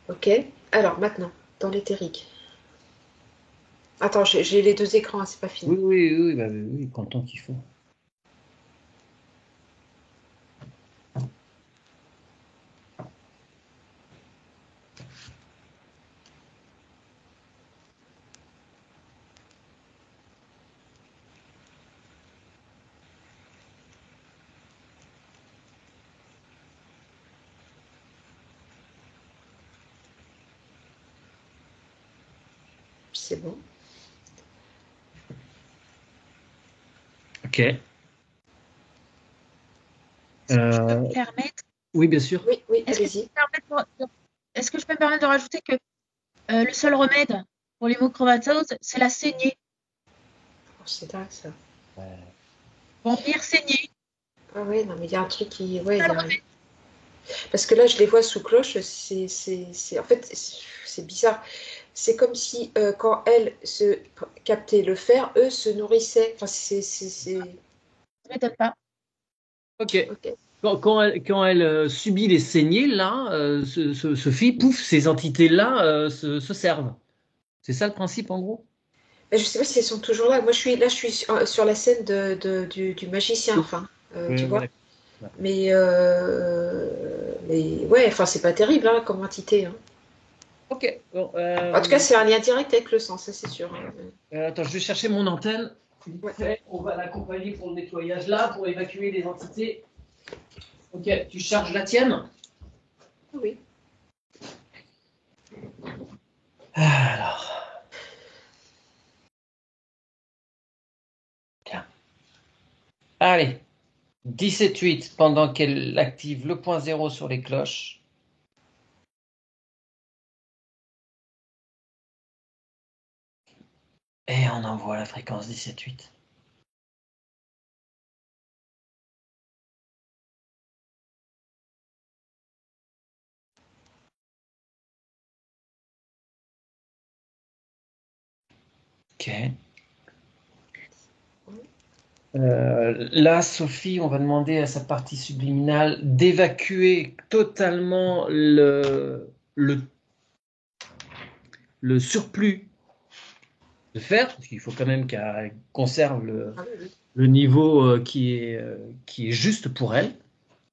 Ok. Alors, maintenant, dans l'éthérique. Attends, j'ai les deux écrans, hein, c'est pas fini. Oui, bah, oui, content qu'il faut. C'est bon. Ok. Est-ce que je peux me permettre, Oui, bien sûr. Oui, oui, est-ce que je peux allez-y. me permettre est-ce que je peux me permettre de rajouter que le seul remède pour l'hémochromatose, c'est la saignée. Oh, c'est dingue, ça. Vampire saignée, Ah ouais, non, mais il y a un truc qui... Ouais, il seul y a... remède. Parce que là, je les vois sous cloche, en fait, c'est bizarre. C'est comme si, quand elles se captaient le fer, eux se nourrissaient. Enfin, Ça m'étonne pas. Ok. Ok. Quand elle subit les saignées, là, Sophie, pouf, ces entités-là se servent. C'est ça le principe, en gros? Mais je sais pas si elles sont toujours là. Moi, je suis sur la scène du magicien, Oui, enfin, tu oui, vois. d'accord. Ouais. Mais ouais, enfin, c'est pas terrible, hein, comme entité, hein. Ok. Bon, En tout cas, c'est un lien direct avec le sang, ça c'est sûr, hein. attends, je vais chercher mon antenne. Vite Ouais. fait, on va l'accompagner pour le nettoyage là, pour évacuer les entités. Ok, tu charges la tienne? Oui. Alors, tiens. Allez, 17-8 pendant qu'elle active le point zéro sur les cloches. Et on envoie la fréquence 17-8. Ok. Là, Sophie, on va demander à sa partie subliminale d'évacuer totalement le surplus de fer, parce qu'il faut quand même qu'elle conserve Ah oui, oui. le niveau qui est juste pour elle.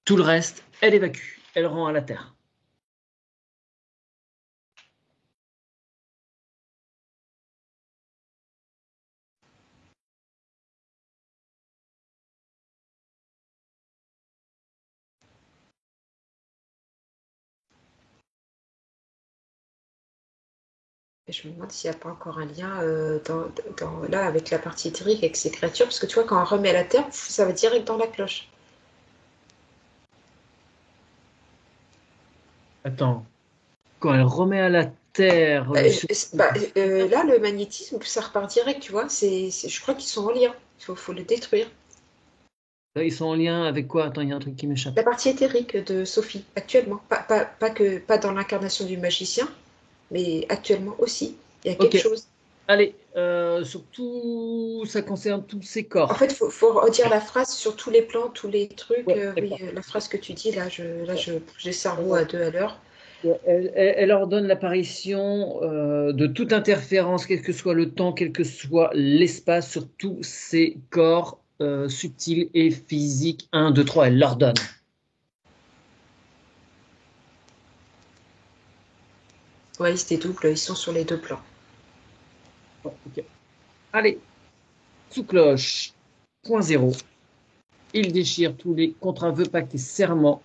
Tout le reste, elle évacue, elle rend à la terre. Et je me demande s'il n'y a pas encore un lien là avec la partie éthérique avec ces créatures, parce que tu vois, quand on remet à la terre, ça va direct dans la cloche. Attends, quand elle remet à la terre le sur... Là, le magnétisme, ça repart direct, tu vois. Je crois qu'ils sont en lien. Il faut le détruire. Ils sont en lien avec quoi? Attends, il y a un truc qui m'échappe. La partie éthérique de Sophie, actuellement. Pas dans l'incarnation du magicien, mais actuellement aussi. Il y a quelque Ok, chose. allez, surtout, ça concerne tous ces En corps. fait, faut redire la phrase sur tous les plans, tous les trucs. Ouais, Oui, d'accord. la phrase que tu dis, j'ai le cerveau à 2 à l'heure. Elle ordonne l'apparition de toute interférence, quel que soit le temps, quel que soit l'espace, sur tous ces corps subtils et physiques. 1, 2, 3, elle l'ordonne. Ouais, ils se dédoublent, ils sont sur les 2 plans. Ok. Allez, sous cloche, point zéro. Il déchire tous les contrats, vœux, pactes et serments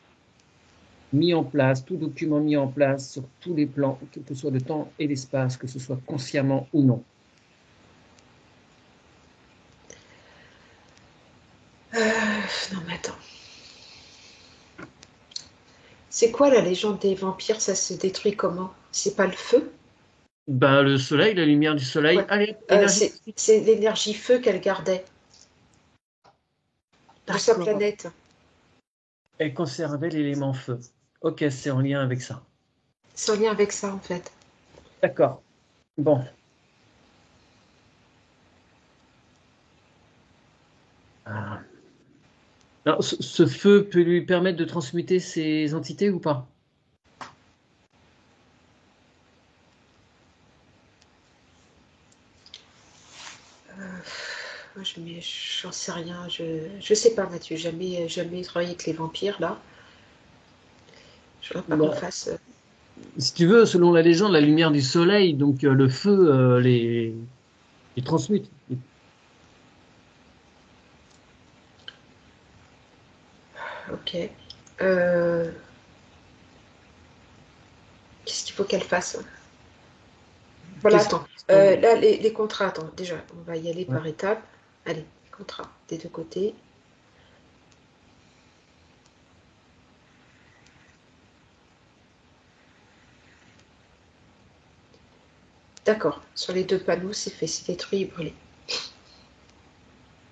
mis en place, tout document mis en place sur tous les plans, quel que soit le temps et l'espace, que ce soit consciemment ou non. Non, mais attends. C'est quoi la légende des vampires? Ça se détruit comment? C'est pas le feu? Ben, le soleil, la lumière du soleil, Ouais. allez, énergie. C'est l'énergie feu qu'elle gardait de sa D'accord. planète. Elle conservait l'élément feu. Ok, c'est en lien avec ça. C'est en lien avec ça, en fait. D'accord. Bon. Ah. Alors, ce feu peut lui permettre de transmuter ses entités ou pas? Moi, j'en sais rien. Je sais pas, Mathieu. Jamais travaillé avec les vampires, là. Je voudrais pas qu'on Ben, fasse. si tu veux, selon la légende, la lumière du soleil, donc le feu les transmute. Ok. Euh, Qu'est-ce qu'il faut qu'elle fasse? Voilà, Qu'est-ce attends. que... Là, les contrats, attends. Déjà, on va y aller Ouais. par étapes. Allez, contrats des 2 côtés. D'accord. Sur les 2 panneaux, c'est fait. C'est détruit et brûlé.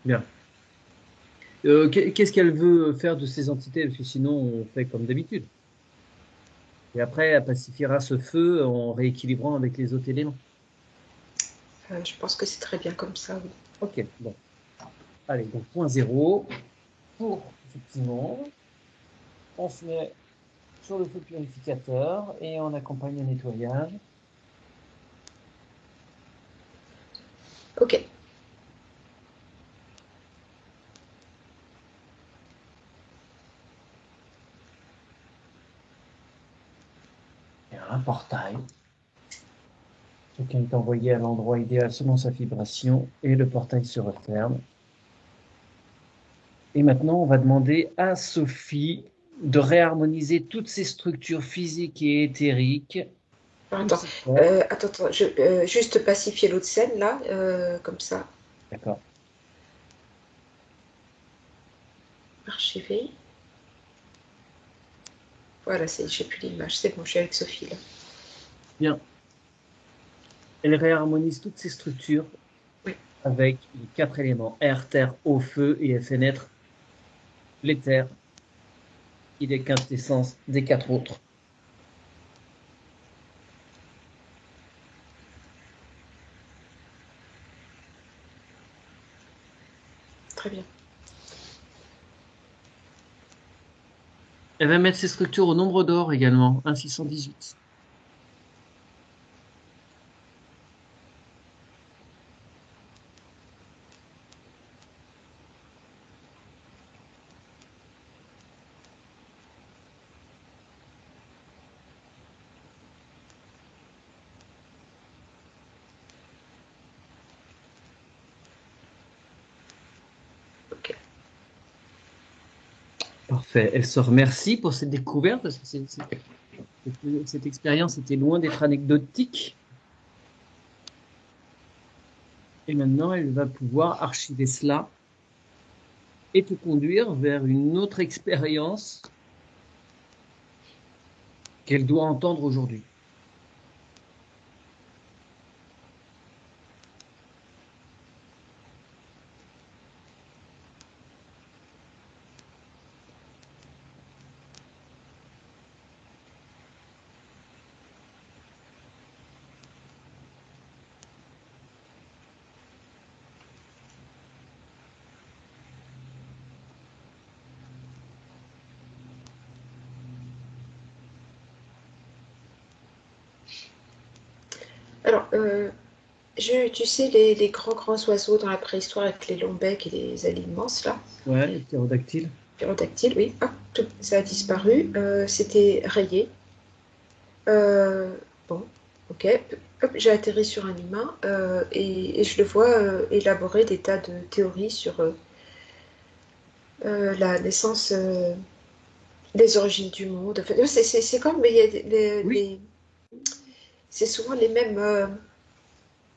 Bien. Qu'est-ce qu'elle veut faire de ces entités? Parce que sinon, on fait comme d'habitude. Et après, elle pacifiera ce feu en rééquilibrant avec les autres éléments. Je pense que c'est très bien comme ça, oui. Ok, bon. Allez, donc point zéro. Pour, effectivement, on se met sur le feu purificateur et on accompagne le nettoyage. Ok. Il y a un portail. Quelqu'un est envoyé à l'endroit idéal selon sa vibration et le portail se referme. Et maintenant, on va demander à Sophie de réharmoniser toutes ces structures physiques et éthériques. Tous Attends, ces corps. attends. Juste pacifier l'autre scène, là, comme ça. D'accord. Archiver. Voilà, j'ai plus l'image. C'est bon, je suis avec Sophie, là. Bien. Elle réharmonise toutes ces structures Oui, avec les 4 éléments, air, terre, eau, feu, et elle fait naître l'éther, qui est quintessence des 4 autres. très bien. Elle va mettre ces structures au nombre d'or également, 1,618. Ok. Parfait. Elle se remercie pour cette découverte, parce que cette expérience était loin d'être anecdotique. Et maintenant, elle va pouvoir archiver cela et te conduire vers une autre expérience qu'elle doit entendre aujourd'hui. Alors, tu sais, les grands oiseaux dans la préhistoire avec les longs becs et les ailes immenses, là, Ouais, le ptérodactyle. ptérodactyles, oui, hop, ça a disparu. C'était rayé. Euh, bon, ok. Hop, j'ai atterri sur un humain et je le vois élaborer des tas de théories sur la naissance, les origines du monde. Enfin, c'est comme, mais il y a Oui. c'est souvent les mêmes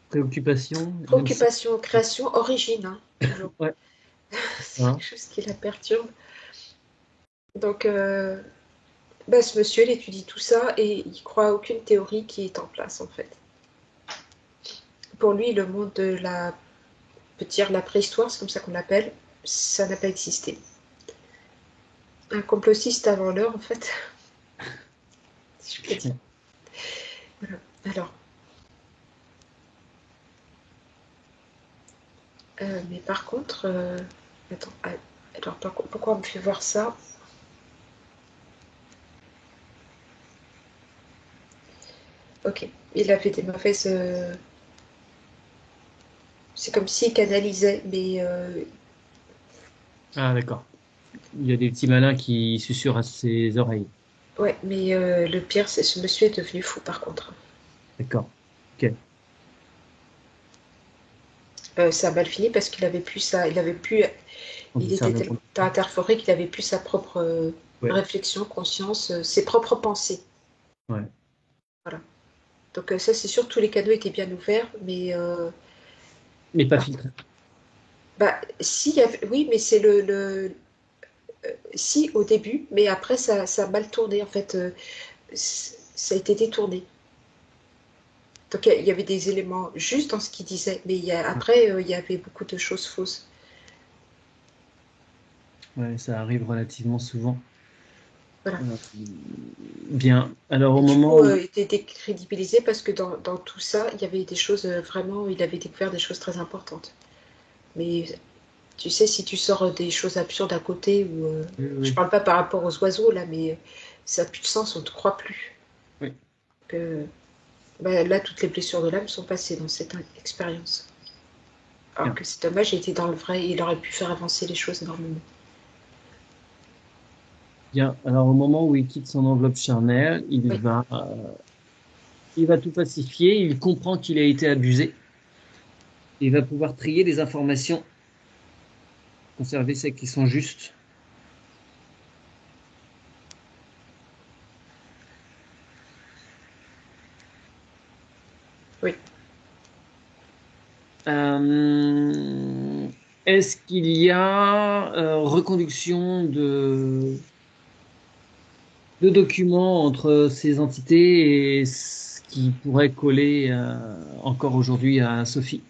Préoccupation, même si. préoccupations, création, origine, hein, toujours. Ouais. C'est Hein. quelque chose qui la perturbe. Donc, bah, ce monsieur, il étudie tout ça et il croit à aucune théorie qui est en place, en fait. Pour lui, le monde de la, peut dire la préhistoire, c'est comme ça qu'on l'appelle, ça n'a pas existé. Un complotiste avant l'heure, en fait, si je peux dire. Voilà. Alors, mais par contre, attends, alors pourquoi on me fait voir ça? Ok, il avait des mauvaises. C'est comme s'il canalisait, mais Ah, d'accord. Il y a des petits malins qui susurrent à ses oreilles. ouais, mais le pire, c'est ce monsieur est devenu fou par contre. D'accord. Ok. Ça a mal fini parce qu'il avait plus ça, On il était discernement. tellement interforé qu'il avait plus sa propre Ouais. réflexion, conscience, ses propres pensées. Ouais. Voilà. Donc ça, c'est sûr, tous les canaux étaient bien ouverts, mais Mais pas par- filtré. bah, si, oui, mais c'est si au début, mais après ça a mal tourné en fait, ça a été détourné. Donc il y avait des éléments juste dans ce qu'il disait, mais après il y avait beaucoup de choses fausses. Ouais, ça arrive relativement souvent. Voilà. Bien. Alors, au Et du moment coup, où. il était décrédibilisé parce que dans tout ça, il y avait des choses vraiment, il avait découvert des choses très importantes. Mais tu sais, si tu sors des choses absurdes à côté, ou Oui, je oui. parle pas par rapport aux oiseaux là, mais ça n'a plus de sens, on ne te croit plus. Oui. Que, bah, là, toutes les blessures de l'âme sont passées dans cette expérience. Alors Bien. que c'est dommage, il était dans le vrai et il aurait pu faire avancer les choses énormément. Bien. Alors, au moment où il quitte son enveloppe charnelle, Oui, il va tout pacifier. Il comprend qu'il a été abusé. Il va pouvoir trier les informations, conserver celles qui sont justes. oui. Est-ce qu'il y a reconduction de documents entre ces entités et ce qui pourrait coller encore aujourd'hui à Sophie?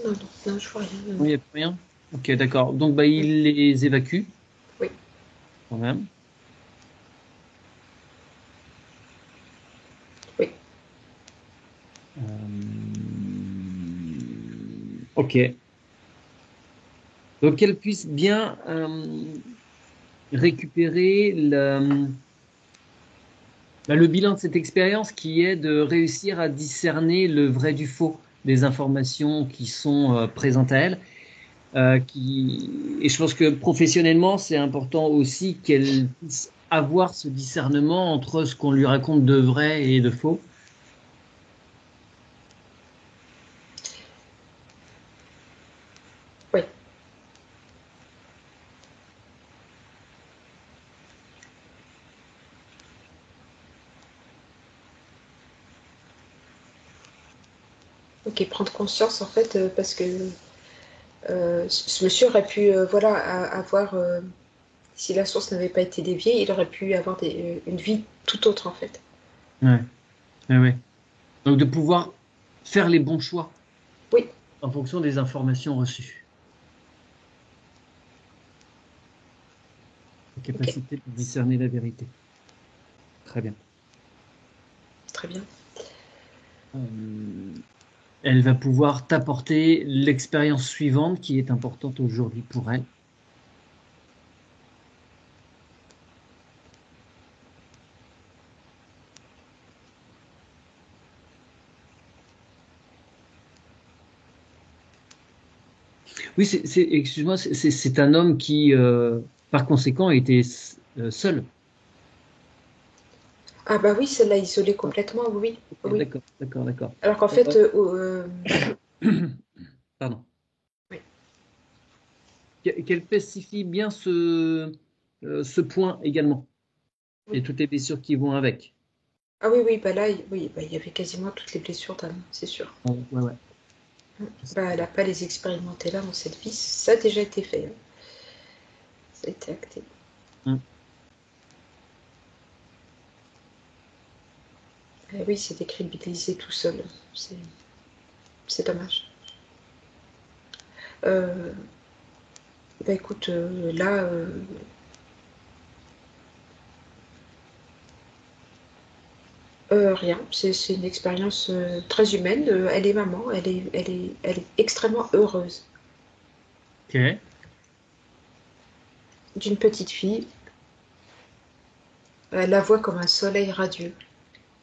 Non, non, non, je vois rien. Non, Non, il non. n'y a plus rien? Ok, d'accord. Donc, bah, il les évacue Oui, quand même. oui. Ok. Donc, qu'elle puisse bien récupérer le bilan de cette expérience qui est de réussir à discerner le vrai du faux des informations qui sont présentes à elle. Et je pense que professionnellement, c'est important aussi qu'elle puisse avoir ce discernement entre ce qu'on lui raconte de vrai et de faux. Oui. Ok, prendre conscience en fait, parce que ce monsieur aurait pu, voilà, avoir, si la source n'avait pas été déviée, il aurait pu avoir une vie tout autre en fait. Ouais, ouais, ouais. Donc de pouvoir faire les bons choix Oui, en fonction des informations reçues. La ok, capacité de discerner la vérité. Très bien. très bien. Euh, Elle va pouvoir t'apporter l'expérience suivante qui est importante aujourd'hui pour elle. Oui, excuse-moi, c'est un homme qui, par conséquent, était seul. Ah bah oui, celle-là isolée Ouais. complètement, oui, Ok, oui. d'accord, d'accord, d'accord. Alors qu'en fait, Pardon. oui. Qu'elle spécifie bien ce point également, et Oui. toutes les blessures qui vont avec. Ah oui, oui, bah là, oui, bah, il y avait quasiment toutes les blessures d'âme, c'est sûr. Ouais, ouais, ouais. Bah, elle n'a pas les expérimenté là dans cette vie, ça a déjà été fait, hein. Ça a été acté. Hum. Eh oui, c'est décrédibilisé tout seul, c'est dommage. Euh, Bah écoute, là, rien. C'est une expérience très humaine. Elle est maman, elle est extrêmement heureuse Ok. d'une petite fille. Elle la voit comme un soleil radieux.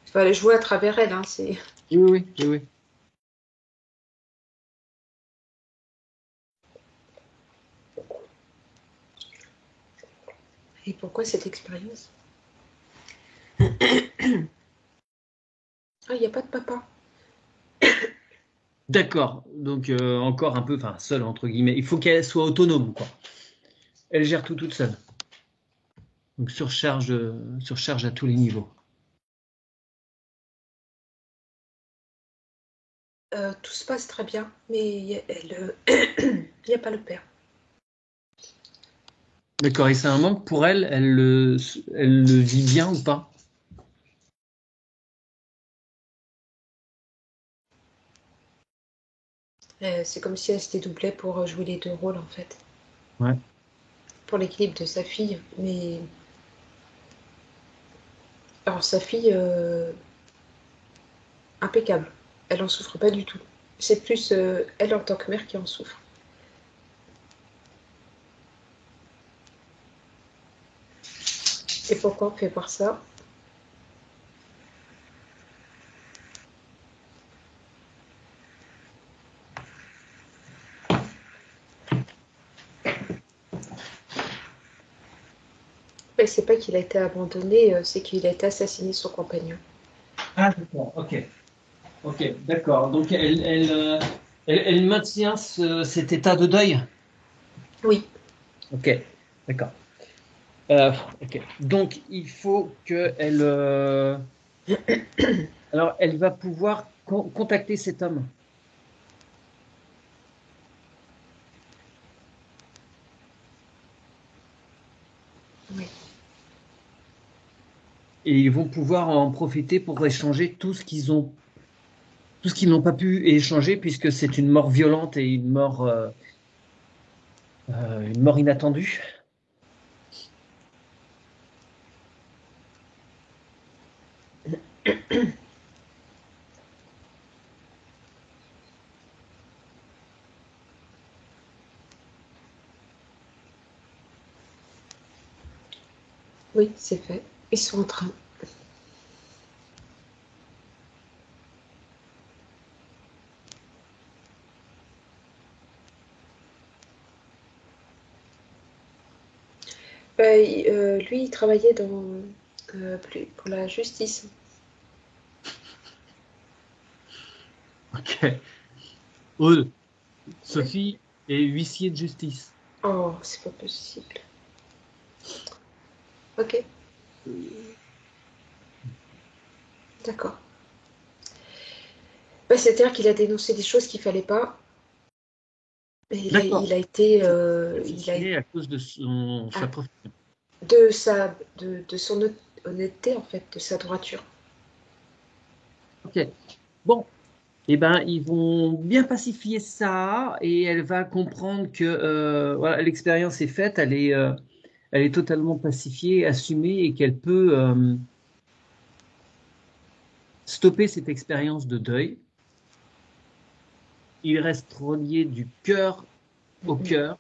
Enfin, je vois à travers elle, hein, c'est... Oui, oui, oui, oui. Et pourquoi cette expérience? Ah, il n'y a pas de papa. D'accord. Donc encore un peu, enfin seule entre guillemets. Il faut qu'elle soit autonome, quoi. Elle gère tout toute seule. Donc surcharge à tous les niveaux. Tout se passe très bien, mais il n'y a pas le père. D'accord. Et c'est un manque pour elle. Elle le vit bien ou pas? C'est comme si elle se dédoublait pour jouer les deux rôles, en fait. Ouais. Pour l'équilibre de sa fille. Mais... Alors, sa fille, impeccable. Elle en souffre pas du tout. C'est plus elle en tant que mère qui en souffre. Et pourquoi on fait voir ça? Ben, c'est pas qu'il a été abandonné, c'est qu'il a été assassiné son compagnon. Ah, d'accord. Ok. Ok. D'accord. Donc elle maintient cet état de deuil. Oui, Ok. D'accord. Ok. Donc il faut que elle. Alors elle va pouvoir contacter cet homme. oui. Et ils vont pouvoir en profiter pour échanger tout ce qu'ils n'ont pas pu échanger puisque c'est une mort violente et une mort inattendue. Oui, c'est fait. Ils sont en train. Ben, lui, il travaillait pour la justice. Ok. Aude, Sophie est huissier de justice. Oh, c'est pas possible. Ok, d'accord. Ouais, c'est-à-dire qu'il a dénoncé des choses qu'il fallait pas. Et D'accord. il a été Assassiné à cause de sa ah, profession. de son honnêteté, en fait, de sa droiture. Ok. Bon, eh ben, ils vont bien pacifier ça et elle va comprendre que voilà, l'expérience est faite, elle est totalement pacifiée, assumée et qu'elle peut stopper cette expérience de deuil. Il reste relié du cœur au cœur,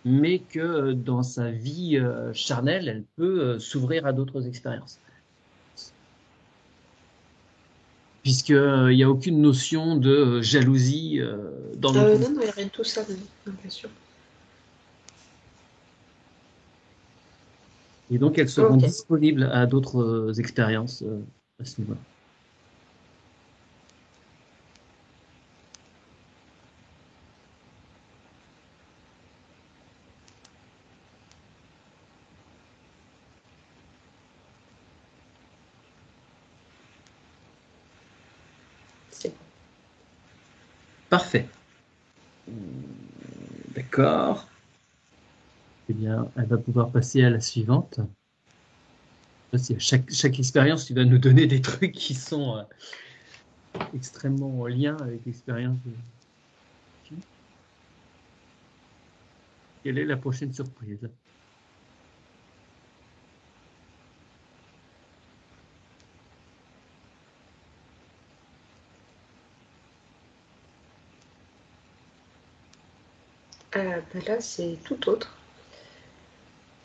mais que dans sa vie charnelle, elle peut s'ouvrir à d'autres expériences. Puisqu'il n'y a aucune notion de jalousie dans Ah, l'autre. non, non, il n'y a rien de tout ça, non, non, bien sûr. Et donc, elles seront Ok. disponibles à d'autres expériences à ce niveau-là. C'est bon. Parfait. D'accord. Eh bien, elle va pouvoir passer à la suivante. Chaque expérience, tu vas nous donner des trucs qui sont extrêmement en lien avec l'expérience de fille. Quelle est la prochaine surprise? Ben là, c'est tout autre.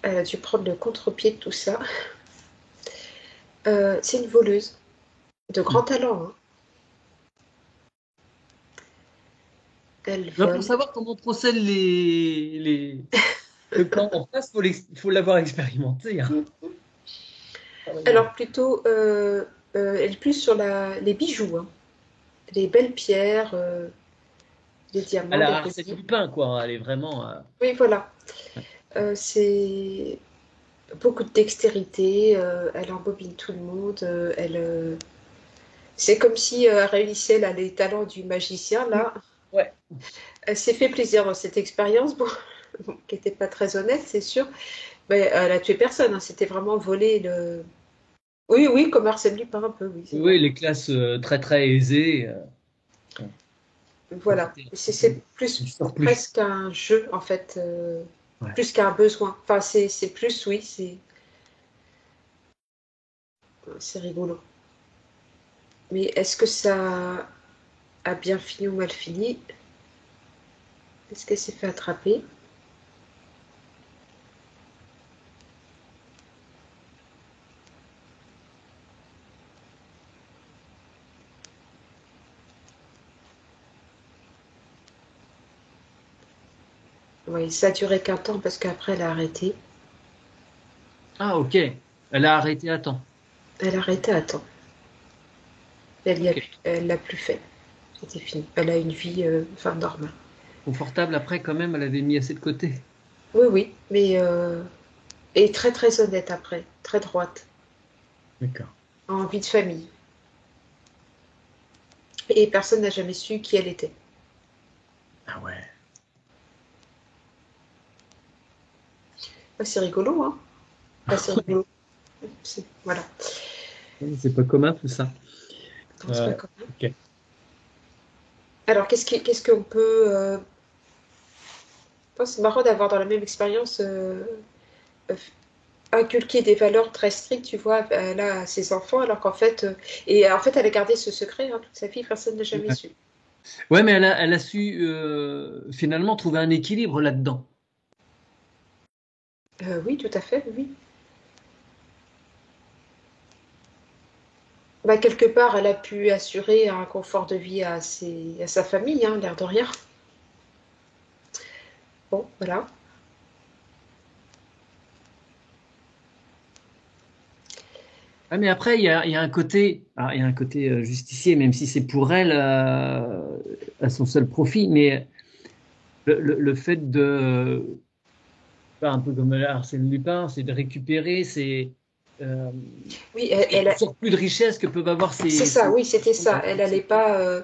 Elle a dû prendre le contre-pied de tout ça. C'est une voleuse de grand talent, hein. Elle Ben, pour vole. savoir comment procèdent le camp en face, faut l'avoir expérimenté, hein. Alors plutôt, elle est plus sur les bijoux, hein. Les belles pierres, les À diamants, les la Arsène rubis. Lupin, quoi. Elle est vraiment. Oui, voilà. C'est beaucoup de dextérité. Elle embobine tout le monde. C'est comme si elle réunissait là, les talents du magicien. Là, Ouais. elle s'est fait plaisir dans cette expérience, bon, qui n'était pas très honnête, c'est sûr. Mais elle a tué personne, hein. C'était vraiment voler le. Oui, oui, comme Arsène Lupin un peu, oui, c'est Oui, vrai. les classes très très aisées. Bon, ça, Voilà. c'était C'est du plus surplus. presque un jeu en fait, Ouais. plus qu'un besoin. Enfin, c'est plus, oui, c'est rigolo. Mais est-ce que ça a bien fini ou mal fini? Est-ce qu'elle s'est fait attraper? Oui, ça a duré qu'un temps parce qu'après elle a arrêté. Ah, ok. Elle a arrêté à temps. Elle a arrêté à temps. Ok. Elle l'a plus fait. C'était fini. Elle a une vie, enfin, normale. Confortable après, quand même, elle avait mis assez de côté. Oui, oui, mais et très très honnête après, très droite, D'accord. en vie de famille. Et personne n'a jamais su qui elle était. Ah ouais. Ah, c'est rigolo, hein? Ah, c'est rigolo. Voilà. C'est pas commun tout ça. Non, c'est pas commun. Ok. Alors, qu'est-ce qu'on peut. Je pense que c'est marrant d'avoir dans la même expérience euh, inculquer des valeurs très strictes, tu vois, là, à ses enfants, alors qu'en fait. Et en fait, elle a gardé ce secret, hein, toute sa vie, personne n'a jamais Ouais. su. Ouais, mais elle a su finalement trouver un équilibre là-dedans. Oui, tout à fait, oui. Bah, quelque part, elle a pu assurer un confort de vie à sa famille, hein, l'air de rien. Bon, voilà. Ah, mais après, il y a un côté, il y a un côté justicier, même si c'est pour elle à son seul profit, mais le fait de, pas un peu comme Arsène Lupin, c'est de récupérer euh, Oui, le surplus de richesse que peuvent avoir c'est ça, oui, c'était ça. ses Elle n'allait pas.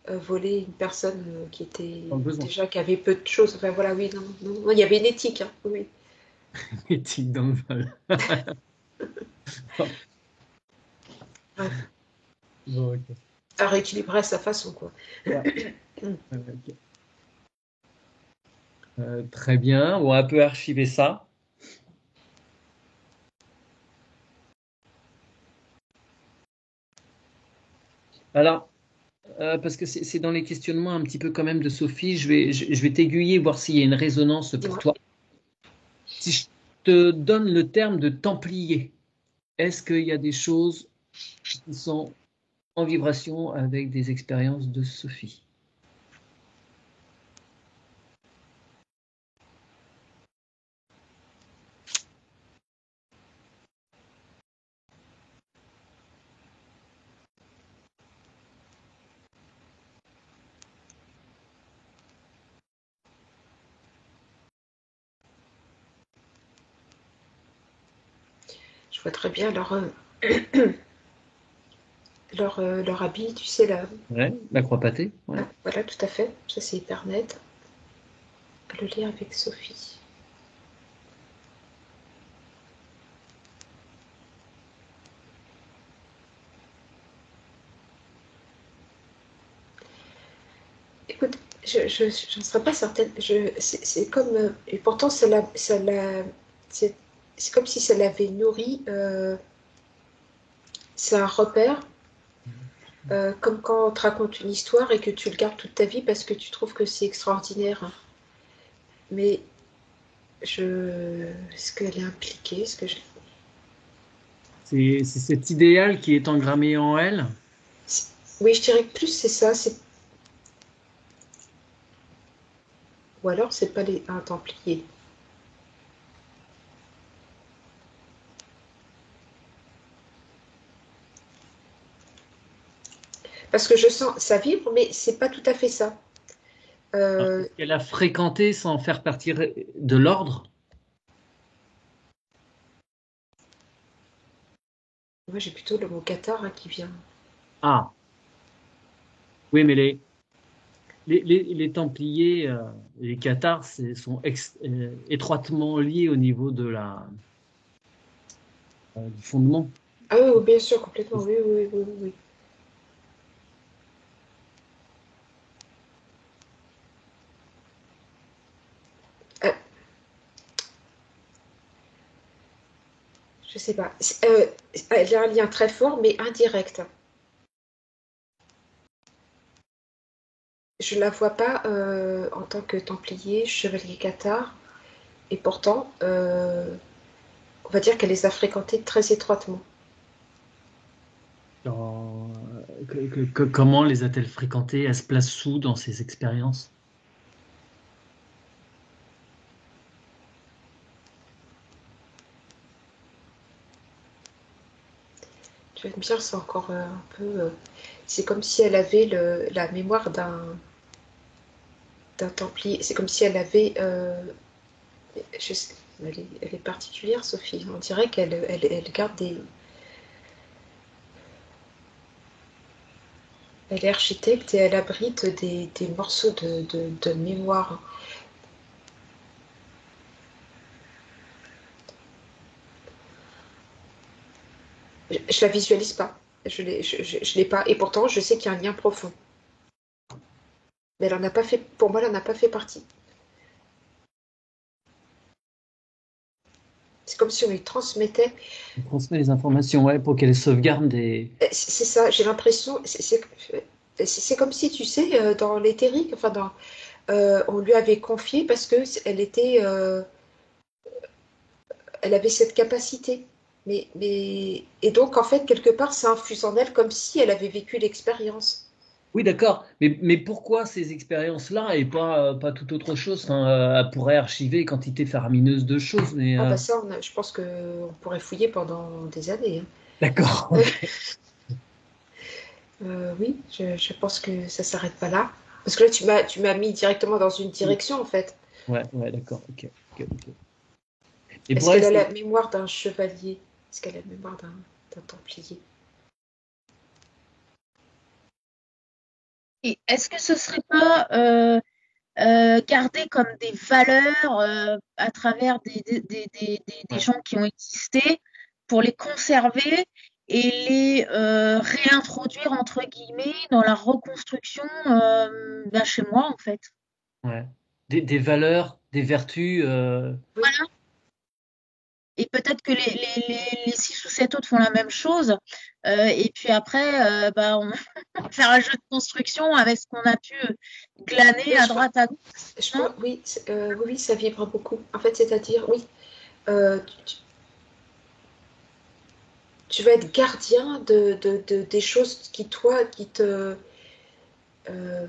voler une personne qui était Pas besoin. déjà qui avait peu de choses. Enfin voilà, oui, non, non, non, il y avait une éthique, hein, oui. Éthique dans le vol. Bref, Bon, ok. à rééquilibrer à sa façon, quoi. Ouais. Ok. Très bien. On va un peu archiver ça. Alors, parce que c'est dans les questionnements un petit peu quand même de Sophie, je vais t'aiguiller, voir s'il y a une résonance pour Dis-moi. toi. Si je te donne le terme de templier, est-ce qu'il y a des choses qui sont en vibration avec des expériences de Sophie? Je vois très bien leur habit, tu sais, là. Ouais, la croix pâtée. Ouais. Ah, voilà, tout à fait. Ça, c'est hyper net. Le lire avec Sophie. Écoute, j'en serais pas certaine. C'est comme. Et pourtant, c'est c'est comme si ça l'avait nourri. C'est un repère. Comme quand on te raconte une histoire et que tu le gardes toute ta vie parce que tu trouves que c'est extraordinaire. Mais est-ce qu'elle est impliquée? C'est cet idéal qui est engrammé en elle. Oui, je dirais que plus c'est ça. Ou alors c'est pas un templier. Parce que je sens ça vibre, mais c'est pas tout à fait ça. Alors, Euh, est-ce qu'elle a fréquenté sans faire partie de l'ordre? Moi, j'ai plutôt le mot cathare hein, qui vient. Ah, oui, mais les Templiers, les Cathars, sont étroitement liés au niveau de du fondement. Ah oui, oui, bien sûr, complètement. Oui, oui, oui, oui, oui. Euh, je sais pas. Elle a un lien très fort, mais indirect. Je la vois pas en tant que templier, chevalier cathare, et pourtant, on va dire qu'elle les a fréquentés très étroitement. Comment les a-t-elle fréquentés? Elle se place où dans ses expériences? Tu vas me dire, c'est encore un peu. C'est comme si elle avait la mémoire d'un templier. C'est comme si elle avait. Je sais- elle est particulière, Sophie. On dirait elle garde des. Elle est architecte et elle abrite des morceaux de mémoire. Je la visualise pas. Je l'ai pas. Et pourtant, je sais qu'il y a un lien profond. Mais elle en a pas fait. Pour moi, elle n'en a pas fait partie. C'est comme si on lui transmettait. On transmet les informations, ouais, pour qu'elle sauvegarde des. C'est ça. J'ai l'impression. C'est comme si, tu sais, dans l'éthérique, enfin, on lui avait confié parce que elle était. Elle avait cette capacité. Et donc, en fait, quelque part, ça infuse en elle comme si elle avait vécu l'expérience. Oui, d'accord. Mais pourquoi ces expériences-là et pas toute autre chose? Enfin, elle pourrait archiver quantité faramineuse de choses, mais Ah bah ça, je pense qu'on pourrait fouiller pendant des années. d'accord. Hein. Ok. Oui, je pense que ça s'arrête pas là. Parce que là, tu m'as mis directement dans une direction, en fait. Ouais, ouais, d'accord. Ok, ok, ok. Et Est-ce pour elle, qu'elle a c'est la mémoire d'un chevalier? Est-ce qu'elle a la mémoire d'un templier? Et est-ce que ce serait pas garder comme des valeurs à travers des Ouais. gens qui ont existé pour les conserver et les réintroduire entre guillemets dans la reconstruction chez moi en fait. Ouais. Des valeurs, des vertus. Oui, Et peut-être que les 6 ou 7 autres font la même chose. Et puis après, on va faire un jeu de construction avec ce qu'on a pu glaner oui, à droite à gauche, non? oui, oui, oui, ça vibre beaucoup. En fait, c'est-à-dire, oui, euh, tu, tu vas être gardien des choses qui, toi, qui te... euh,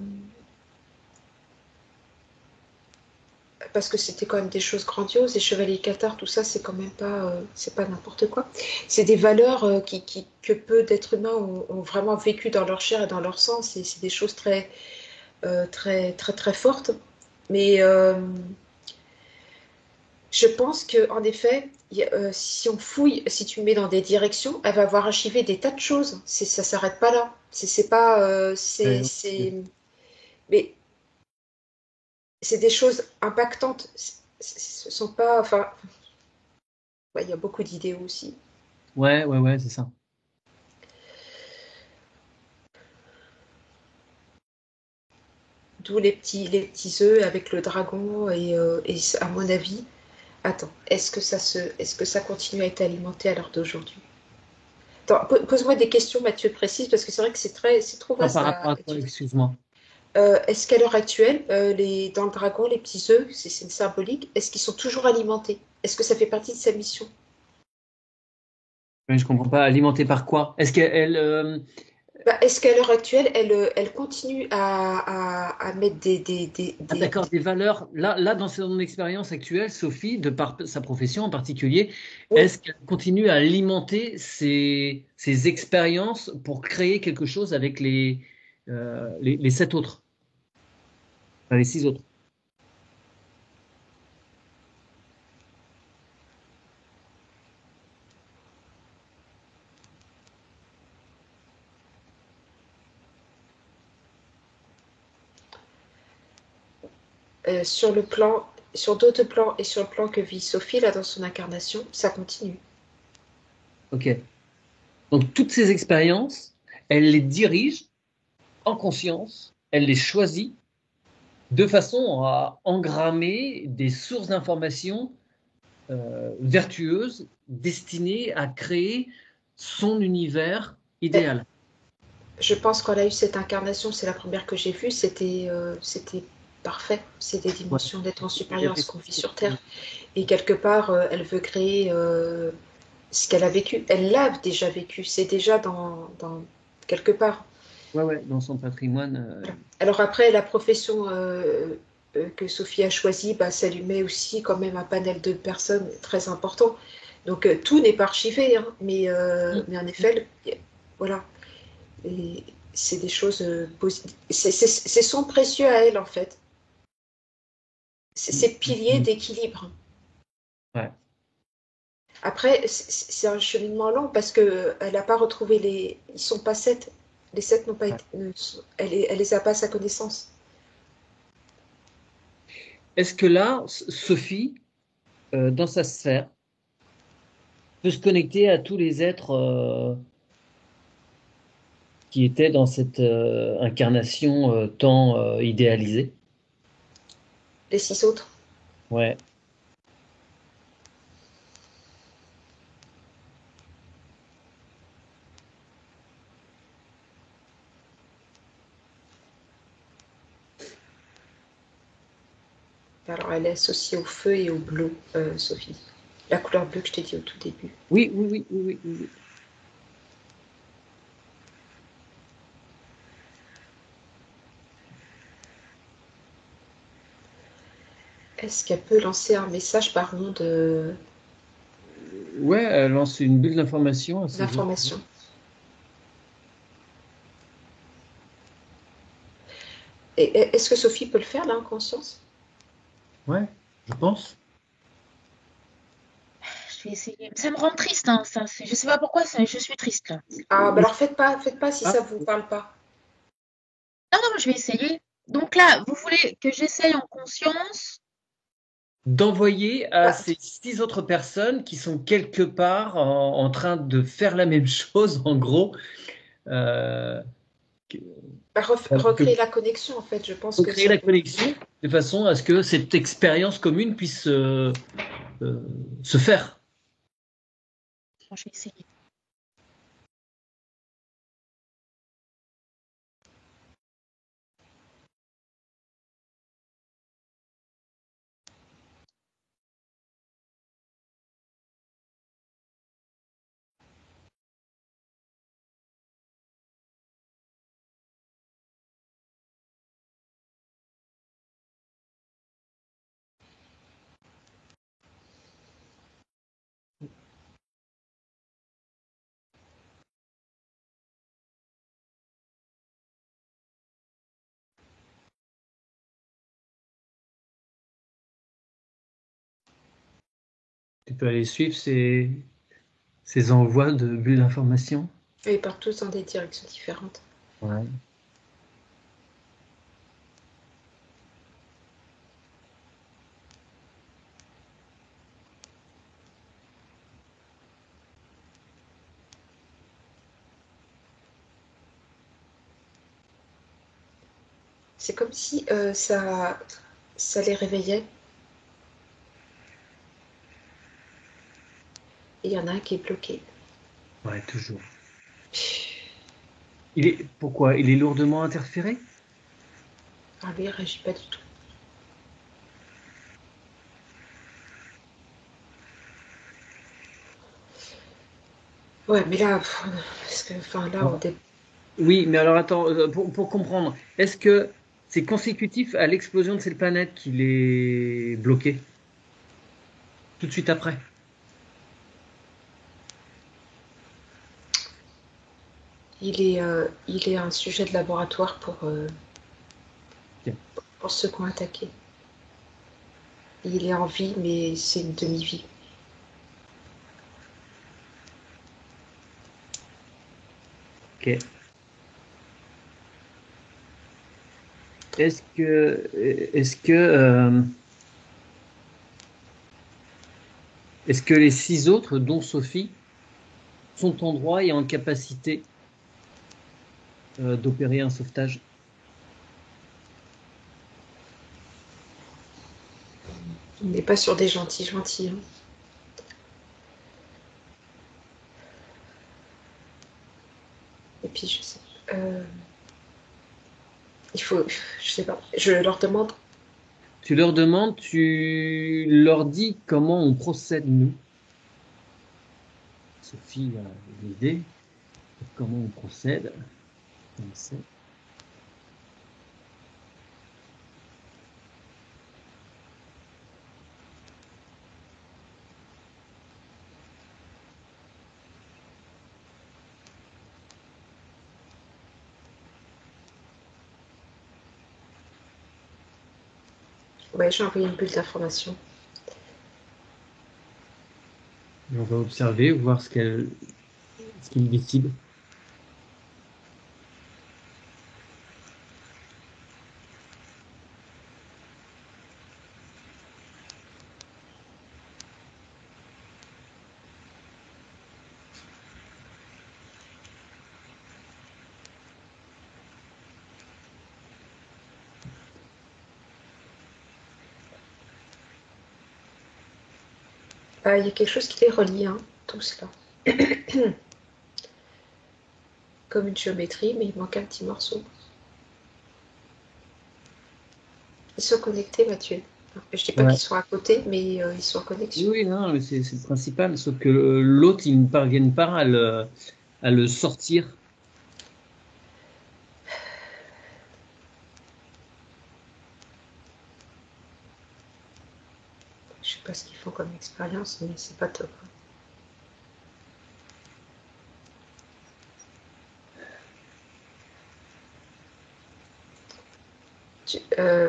parce que c'était quand même des choses grandioses, les chevaliers cathares, tout ça, c'est quand même pas, c'est pas n'importe quoi. C'est des valeurs que peu d'êtres humains ont vraiment vécu dans leur chair et dans leur sang. C'est des choses très, très, très, très fortes. Mais je pense que, en effet, si on fouille, si tu mets dans des directions, elle va avoir archivé des tas de choses. Ça s'arrête pas là. C'est pas, Ouais, mais c'est des choses impactantes. Ce sont pas, enfin, ouais, il y a beaucoup d'idées aussi. ouais, ouais, ouais, c'est ça. D'où les petits œufs avec le dragon et à mon avis, attends, est-ce que ça continue à être alimenté à l'heure d'aujourd'hui? Attends, pose-moi des questions, Mathieu, précises, parce que c'est vrai que c'est trop Non, vaste par à rapport à quoi, étudier. excuse-moi. Est-ce qu'à l'heure actuelle, dans le dragon, les petits œufs, c'est une symbolique, est-ce qu'ils sont toujours alimentés? Est-ce que ça fait partie de sa mission? Mais je comprends pas. Alimenté par quoi? Est-ce qu'elle, Bah, est-ce qu'à l'heure actuelle, elle continue à mettre ah, d'accord, des valeurs. Là, dans son expérience actuelle, Sophie, de par sa profession en particulier, Oui, est-ce qu'elle continue à alimenter ses expériences pour créer quelque chose avec les 7 autres, enfin, les 6 autres? sur le plan, sur d'autres plans et sur le plan que vit Sophie, là, dans son incarnation, ça continue. Ok. Donc, toutes ces expériences, elle les dirige en conscience, elle les choisit de façon à engrammer des sources d'informations vertueuses destinées à créer son univers Euh, idéal. Je pense qu'elle a eu cette incarnation, c'est la première que j'ai vue, c'était parfait. C'est des Ouais. dimensions d'être en Il y supérieur à avait ce qu'on vit sur Terre. Et quelque part, elle veut créer ce qu'elle a vécu. Elle l'a déjà vécu, c'est déjà quelque part. ouais, ouais, dans son patrimoine. Voilà. Alors après, la profession que Sophie a choisie, bah, ça lui met aussi quand même un panel de personnes très important. Donc tout n'est pas archivé, hein, mais en effet, voilà. Et c'est des choses c'est son précieux à elle en fait. C'est ses piliers d'équilibre. Ouais. Après, c'est un cheminement long parce que elle n'a pas retrouvé les. Ils sont pas sept. Les sept n'ont pas Ouais. été. Elle les a pas à sa connaissance. Est-ce que là, Sophie, dans sa sphère, peut se connecter à tous les êtres qui étaient dans cette incarnation tant idéalisée? Les six autres. Ouais. Alors elle est associée au feu et au bleu, Sophie. La couleur bleue que je t'ai dit au tout début. Oui, oui, oui, oui, oui, oui, oui. Est-ce qu'elle peut lancer un message par onde Ouais, elle lance une bulle d'information à ses autres. d'information? Et est-ce que Sophie peut le faire là en conscience? Ouais, je pense. Je vais essayer. Ça me rend triste, hein, ça. Je sais pas pourquoi, je suis triste là. Ah, bah alors faites pas si Ah, ça vous parle pas. Non, non, je vais essayer. Donc là, vous voulez que j'essaye en conscience? d'envoyer à Bah, ces 6 autres personnes qui sont quelque part en train de faire la même chose, en gros. Euh, que- recréer la connexion, en fait. Je pense Faut que créer ça la peut. connexion de façon à ce que cette expérience commune puisse euh, se faire. Bon, je vais essayer. Tu peux aller suivre ces envois de bulles d'information. Et ils partent tous dans des directions différentes. Ouais. C'est comme si ça les réveillait. Et il y en a un qui est bloqué. Ouais, toujours. Pourquoi? Il est lourdement interféré? Ah, lui, il réagit pas du tout. Ouais, mais là, parce que, enfin, là, Non. Oui, mais alors attends, pour comprendre, est-ce que c'est consécutif à l'explosion de cette planète qu'il est bloqué tout de suite après? il est un sujet de laboratoire Ok. pour ceux qui ont attaqué. Il est en vie, mais c'est une demi-vie. Ok. Est-ce que, est-ce que, euh, est-ce que les 6 autres, dont Sophie, sont en droit et en capacité d'opérer un sauvetage? On n'est pas sur des gentils gentils. Hein. Et puis, je sais. Il faut. Je sais pas. Je leur demande. Tu leur demandes, tu leur dis comment on procède, nous. Sophie a une idée de comment on procède. On sait. Ouais, j'ai envoyé une bulle d'information. Et on va observer, voir ce qu'il décide. Ah, il y a quelque chose qui les relie, hein, tout cela. Comme une géométrie, mais il manque un petit morceau. Ils sont connectés, Mathieu. Je dis pas Ouais. qu'ils sont à côté, mais ils sont en Oui, connexion. oui, non, mais c'est le principal, sauf que l'autre, ils ne parviennent pas à le sortir. Je sais pas ce qu'ils font comme expérience, mais c'est pas top.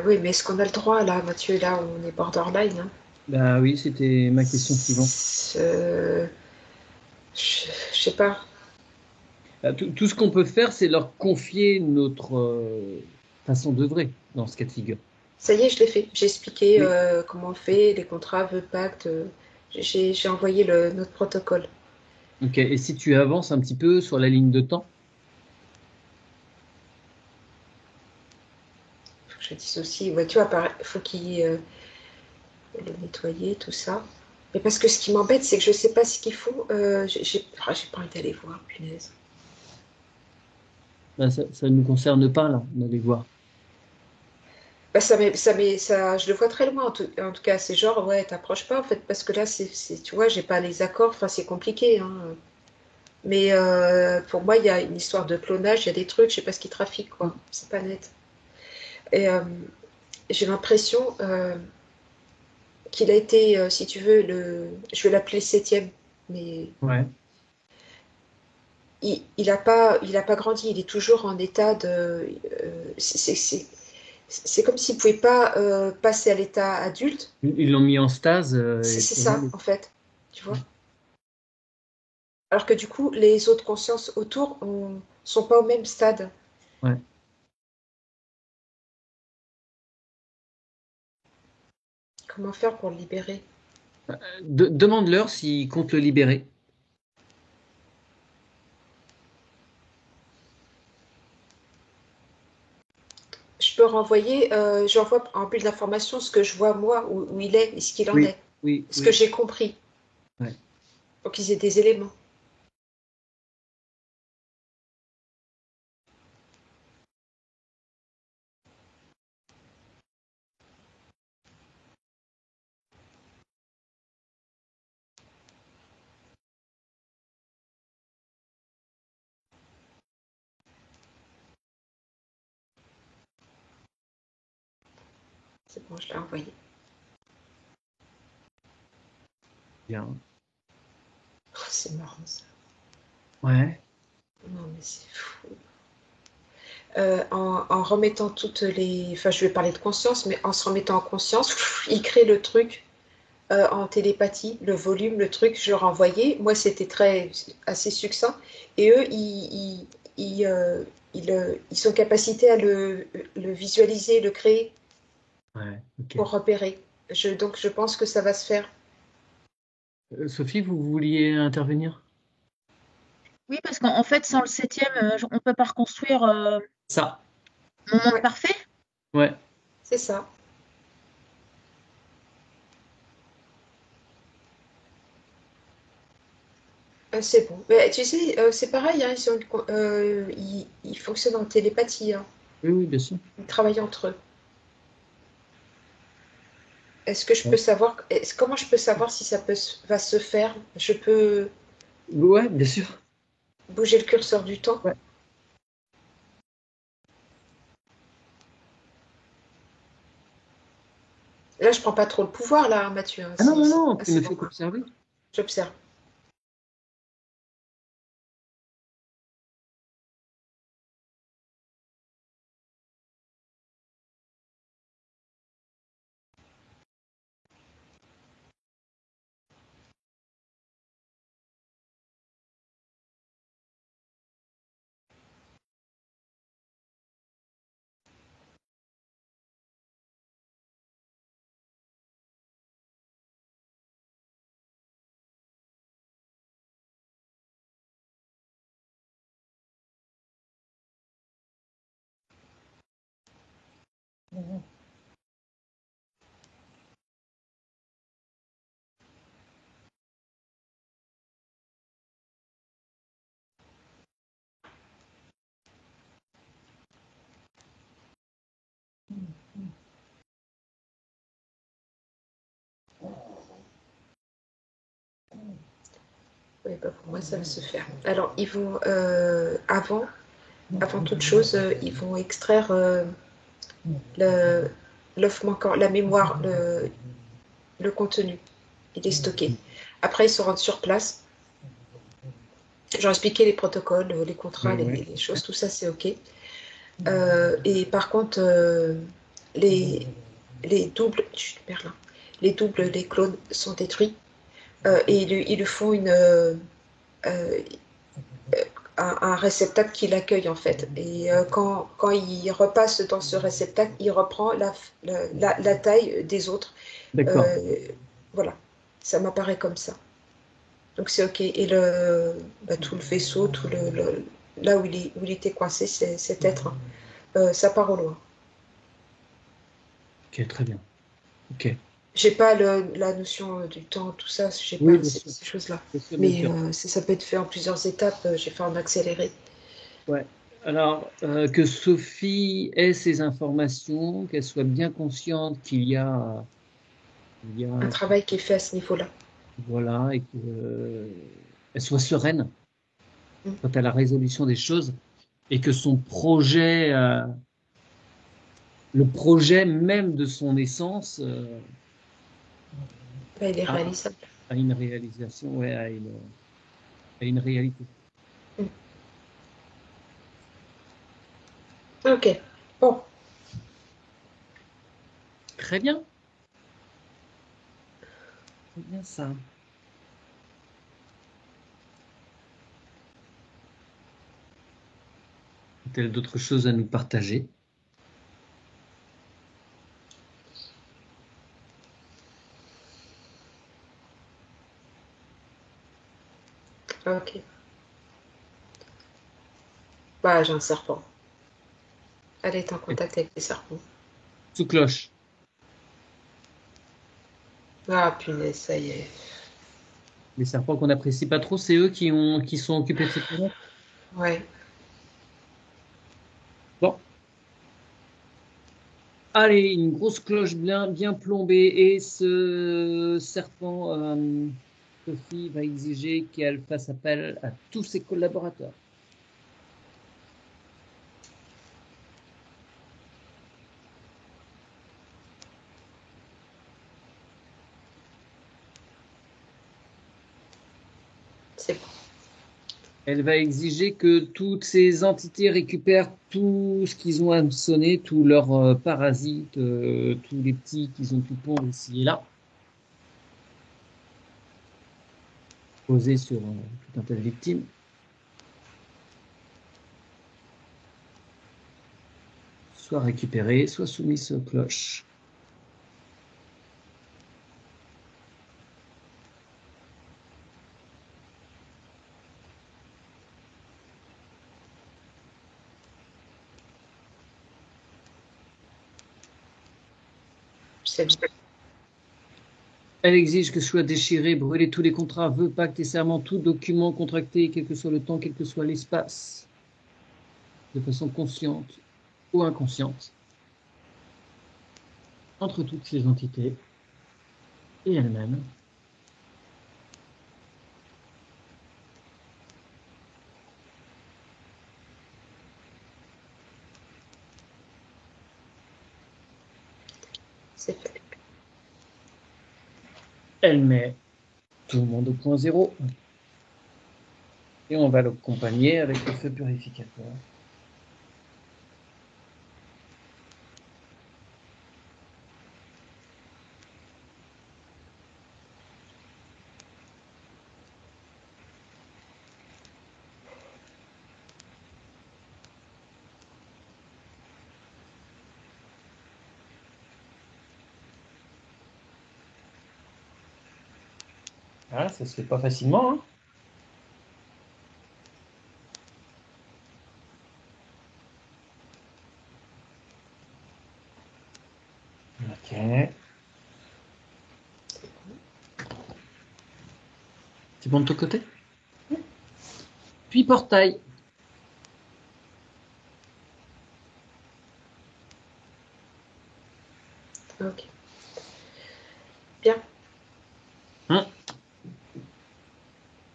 Oui, mais est-ce qu'on a le droit, là, Mathieu, là où on est borderline hein Bah oui, c'était ma question suivante. je sais pas. Tout ce qu'on peut faire, c'est leur confier notre façon d'œuvrer dans ce cas de figure. Ça y est, je l'ai fait. J'ai expliqué Oui. comment on fait, les contrats, vœux, pactes. J'ai envoyé notre protocole. Ok. Et si tu avances un petit peu sur la ligne de temps, Faut que je dise aussi, ouais, tu vois, il faut qu'il le nettoyer, tout ça. Mais parce que ce qui m'embête, c'est que je ne sais pas ce qu'il faut. J'ai pas envie d'aller voir, punaise. bah, ça ne nous concerne pas, là, d'aller voir. Bah, je le vois très loin en tout cas. C'est genre, ouais, t'approches pas en fait, parce que là, tu vois, j'ai pas les accords, enfin, c'est compliqué, hein. Mais pour moi, il y a une histoire de clonage, il y a des trucs, je sais pas ce qu'ils trafiquent, quoi. C'est pas net. Et j'ai l'impression qu'il a été, si tu veux, je vais l'appeler le septième, mais Ouais. il a pas grandi, il est toujours en état de. C'est comme s'il ne pouvait pas passer à l'état adulte. Ils l'ont mis en stase et C'est plus rien ça, d'autre. en fait. Tu vois? Alors que du coup, les autres consciences autour sont pas au même stade. Ouais. Comment faire pour le libérer? Demande-leur s'ils comptent le libérer. Je peux renvoyer, j'envoie en bulle d'information ce que je vois moi, où il est et ce qu'il en Oui, est. oui, Ce que oui. j'ai compris. Ouais. Pour qu'ils aient des éléments. C'est bon, je l'ai envoyé. Bien. Oh, c'est marrant ça. Ouais. Non, mais c'est fou. En remettant toutes les. Enfin, je vais parler de conscience, mais en se remettant en conscience, il crée le truc en télépathie, le volume, le truc, je leur envoyais. Moi, c'était assez succinct. Et eux, ils sont capacités à le visualiser, le créer Ouais. Ok. pour repérer. Donc, je pense que ça va se faire. Sophie, vous vouliez intervenir? Oui, parce qu'en fait, sans le septième, on peut pas reconstruire Ça. mon monde Ouais, parfait. Ouais. c'est ça. C'est bon. Mais tu sais, c'est pareil, hein, ils fonctionnent en télépathie, hein. Oui, oui, bien sûr. Ils travaillent entre eux. Est-ce que je peux Ouais. savoir, comment je peux savoir si va se faire? Je peux Ouais, bien sûr. bouger le curseur du temps. Ouais. Là, je prends pas trop le pouvoir, là, hein, Mathieu, hein. Ah non, non, non, Ah, tu ne c'est bon. fais qu'observer. J'observe. Oui, bah, pour moi, ça va se faire. Alors, ils vont, avant toute chose, ils vont extraire le, l'œuf manquant, la mémoire, le contenu. Il est stocké. Après, ils se rendent sur place. J'ai expliqué les protocoles, les contrats, Ouais, ouais. les choses, tout ça, c'est OK. Et par contre, les, les doubles, Merlin, les doubles, les clones sont détruits et ils lui font une. un réceptacle qui l'accueille en fait. Et quand il repasse dans ce réceptacle, il reprend la taille des autres. D'accord. Euh, voilà, ça m'apparaît comme ça. Donc c'est OK. Et tout le vaisseau, là où il était coincé, cet être, ça part au loin. Ok, très bien. Ok. J'ai pas la notion du temps, tout ça, j'ai Oui, pas bien sûr. ces choses-là. Bien sûr, bien Mais sûr. ça peut être fait en plusieurs étapes. J'ai fait en accéléré. Ouais. Alors, que Sophie ait ces informations, qu'elle soit bien consciente il y Un a, travail qui est fait à ce niveau-là. voilà, et qu'elle soit sereine Mm. quant à la résolution des choses et que son projet, le projet même de son essence, Là, il est a, réalisable. a une réalisation, ouais, a une réalité. Mm. OK. Bon, Très bien, très bien ça. A-t-elle d'autres choses à nous partager? OK. Bah, j'ai un serpent. Elle est en contact avec les serpents. Sous cloche. Ah, punaise, ça y est. Les serpents qu'on n'apprécie pas trop, c'est eux qui sont occupés de cette planète. Ouais. Bon, allez, une grosse cloche bien plombée et ce serpent, Sophie va exiger qu'elle fasse appel à tous ses collaborateurs. C'est bon. Elle va exiger que toutes ces entités récupèrent tout ce qu'ils ont hameçonné, tous leurs parasites, tous les petits qu'ils ont pu pondre ici et là, posés sur tout un tas de victimes, soit récupérés, soit soumis aux cloches. C'est bon. Elle exige que soient déchirés, brûlés tous les contrats, vœux, pactes et serments, tout document contracté, quel que soit le temps, quel que soit l'espace, de façon consciente ou inconsciente, entre toutes ces entités et elles-mêmes. C'est fait. Elle met tout le monde au point zéro et on va l'accompagner avec le feu purificateur. Ah, ça se fait pas facilement, hein. Ok. C'est bon de ton côté? Puis portail. OK. Bien. Hein.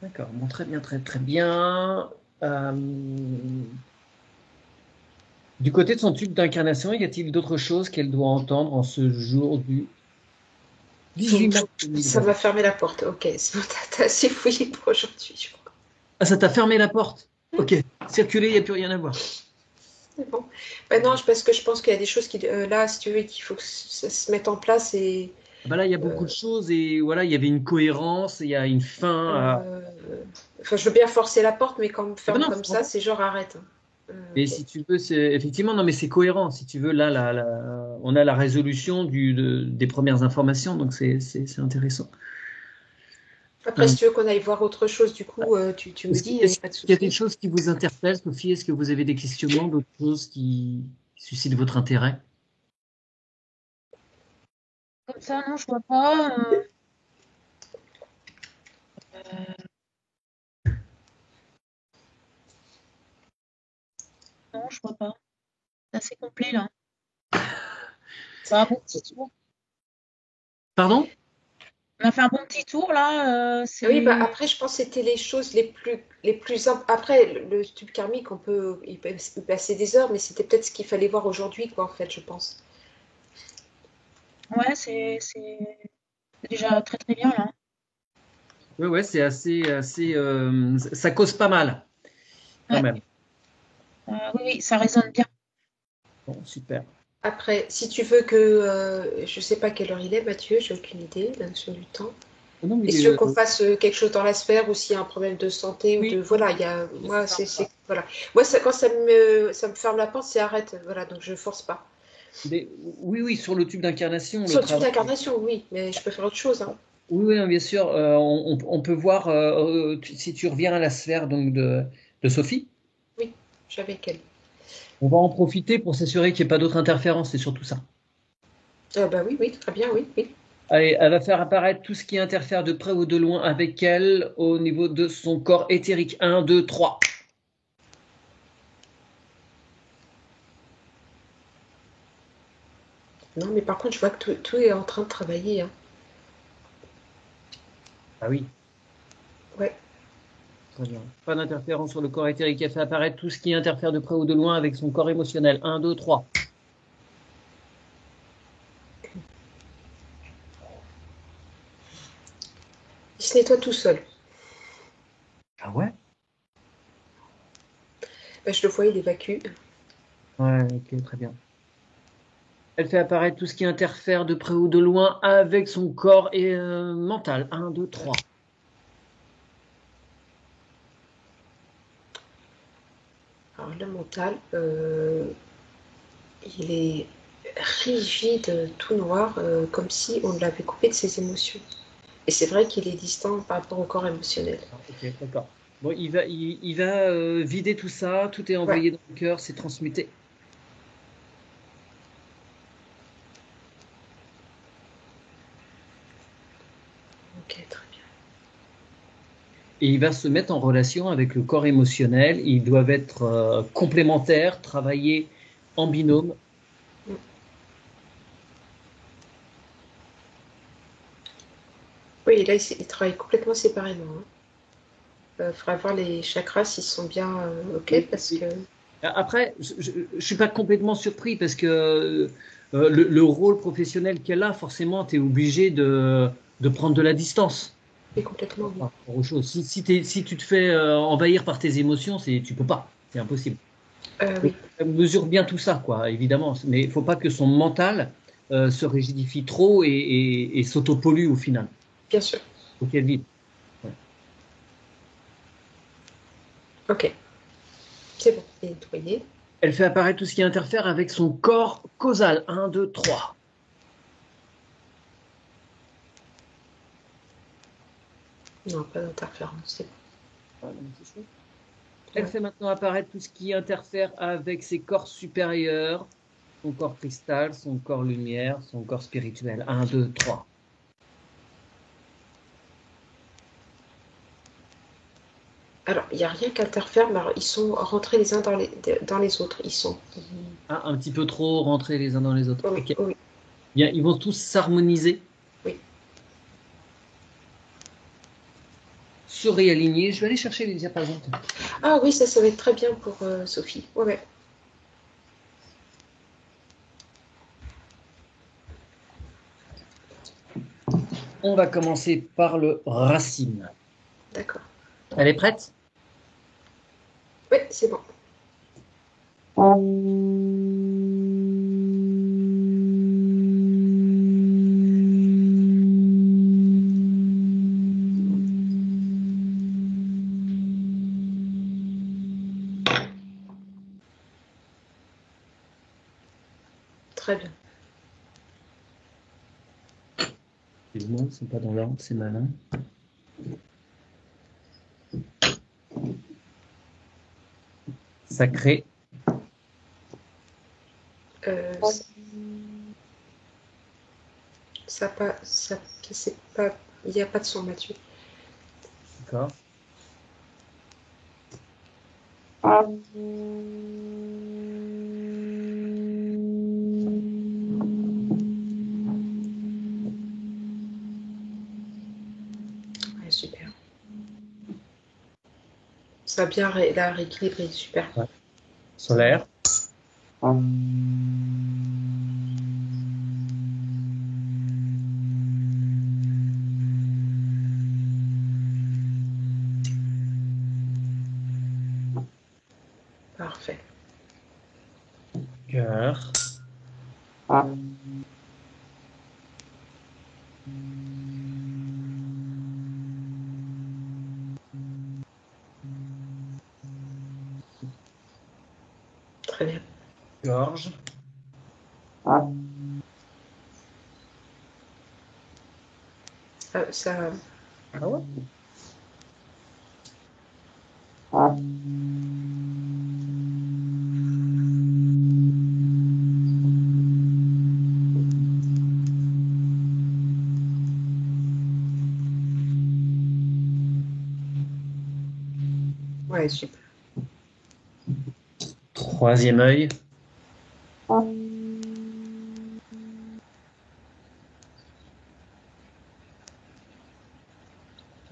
D'accord, bon, très bien, très bien. Euh, Du côté de son tube d'incarnation, y a-t-il d'autres choses qu'elle doit entendre en ce jour du 18 mars Ça 2020? m'a fermé la porte. OK. Sinon, t'as assez fouillé pour aujourd'hui, je crois. Ah, ça t'a fermé la porte. Ok, circuler, il n'y a plus rien à voir. C'est bon. Ben non, parce que je pense qu'il y a des choses qui, là, si tu veux, qu'il faut que ça se mette en place et Ah bah là, il y a beaucoup de euh, choses et voilà, il y avait une cohérence, il y a une fin euh, Enfin, je veux bien forcer la porte, mais quand on me Ah ben ferme non, comme ça, c'est genre arrête. Hein. mais Ok. si tu veux, effectivement, non, mais c'est cohérent. Si tu veux, là, on a la résolution des premières informations, donc c'est intéressant. Après, Hum. si tu veux qu'on aille voir autre chose, du coup, tu me dis, il n'y Est-ce a pas de qu'il y a des souci. choses qui vous interpellent, Sophie? Est-ce que vous avez des questionnements, d'autres choses qui suscitent votre intérêt? Comme ça, non, je vois pas. Euh, non, je vois pas. C'est assez complet là. Bah, un bon petit tour. Pardon? On a fait un bon petit tour là. Oui, bah C'est après, je pense que c'était les choses Après, le tube karmique, il peut y passer des heures, mais c'était peut-être ce qu'il fallait voir aujourd'hui, quoi, en fait, je pense. ouais, c'est déjà très très bien là. Ouais, ouais, c'est assez, ça cause pas mal, quand Ouais, même. oui, oui, ça résonne bien. Bon, super. Après, si tu veux que, je sais pas quelle heure il est, Mathieu, j'ai aucune idée, la notion du temps. Oh non, mais Et si tu veux qu'on fasse quelque chose dans la sphère ou s'il y a un problème de santé ou de, oui, voilà, il y a, on moi, se ferme pas. voilà. Moi, quand ça me ferme la porte, c'est arrête, voilà, donc je force pas. Oui, oui, sur le tube d'incarnation, le Sur le tube travail. d'incarnation, oui, mais je peux faire autre chose, hein. Oui, oui, non, bien sûr. On peut voir si tu reviens à la sphère donc de Sophie. Oui, j'avais qu'elle. On va en profiter pour s'assurer qu'il n'y ait pas d'autres interférences, c'est surtout ça. Bah oui, oui, très bien, oui, oui. Allez, elle va faire apparaître tout ce qui interfère de près ou de loin avec elle au niveau de son corps éthérique. Un, 2, 3. Non, mais par contre, je vois que tout est en train de travailler, hein. Ah oui, Ouais. très bien. Pas d'interférence sur le corps éthérique. Elle fait apparaître tout ce qui interfère de près ou de loin avec son corps émotionnel. Un, 2, 3. Il se nettoie tout seul. Ah ouais? Bah, je le vois, il évacue. Ouais, ok, très bien. Elle fait apparaître tout ce qui interfère de près ou de loin avec son corps et mental. Un, 2, 3. Alors, le mental, il est rigide, tout noir, comme si on l'avait coupé de ses émotions. Et c'est vrai qu'il est distant par rapport au corps émotionnel. Ah, ok, d'accord. Bon, il va vider tout ça, tout est Ouais, envoyé dans le cœur, c'est transmuté. ok, très bien. Et il va se mettre en relation avec le corps émotionnel. Ils doivent être complémentaires, travailler en binôme. Mm. Oui, là, il travaille complètement séparément. Il faudra voir les chakras s'ils sont bien ok, Oui, parce oui. que. Après, je ne suis pas complètement surpris parce que le rôle professionnel qu'elle a, forcément, tu es obligé de prendre de la distance Oui, complètement, oui. par rapport aux choses. Si tu te fais envahir par tes émotions, tu peux pas, c'est impossible. Donc, Oui, elle mesure bien tout ça, quoi, évidemment. Mais il faut pas que son mental se rigidifie trop et s'autopollue au final. bien sûr. Il faut qu'elle vive. Ouais. Ok, c'est bon, il est nettoyé. Elle fait apparaître tout ce qui interfère avec son corps causal. Un, 2, 3. Non, pas d'interférence, c'est Voilà, c'est chouette. bon. Elle Ouais. fait maintenant apparaître tout ce qui interfère avec ses corps supérieurs, son corps cristal, son corps lumière, son corps spirituel. Un, 2, 3. Alors, il n'y a rien qui interfère, mais alors, ils sont rentrés les uns dans les autres. Ils sont. Ah, un petit peu trop rentrés les uns dans les autres. Oui, Ok. oui, Bien, ils vont tous s'harmoniser, oui. se réaligner. Je vais aller chercher les diapasons. Ah oui, ça va être très bien pour Sophie. Ouais, ouais. On va commencer par le racine. D'accord. Elle est prête? Oui, c'est bon. très bien. Les mots sont pas dans l'ordre, c'est malin. Sacré. Ça, c'est pas, il n'y a pas de son, Mathieu. D'accord. Ouais, super. Ça a bien la rééquilibré, super. Ouais. Solaire. Parfait. Cœur. Très bien. Gorge. Ça, Ah ouais. ouais, super. Troisième œil.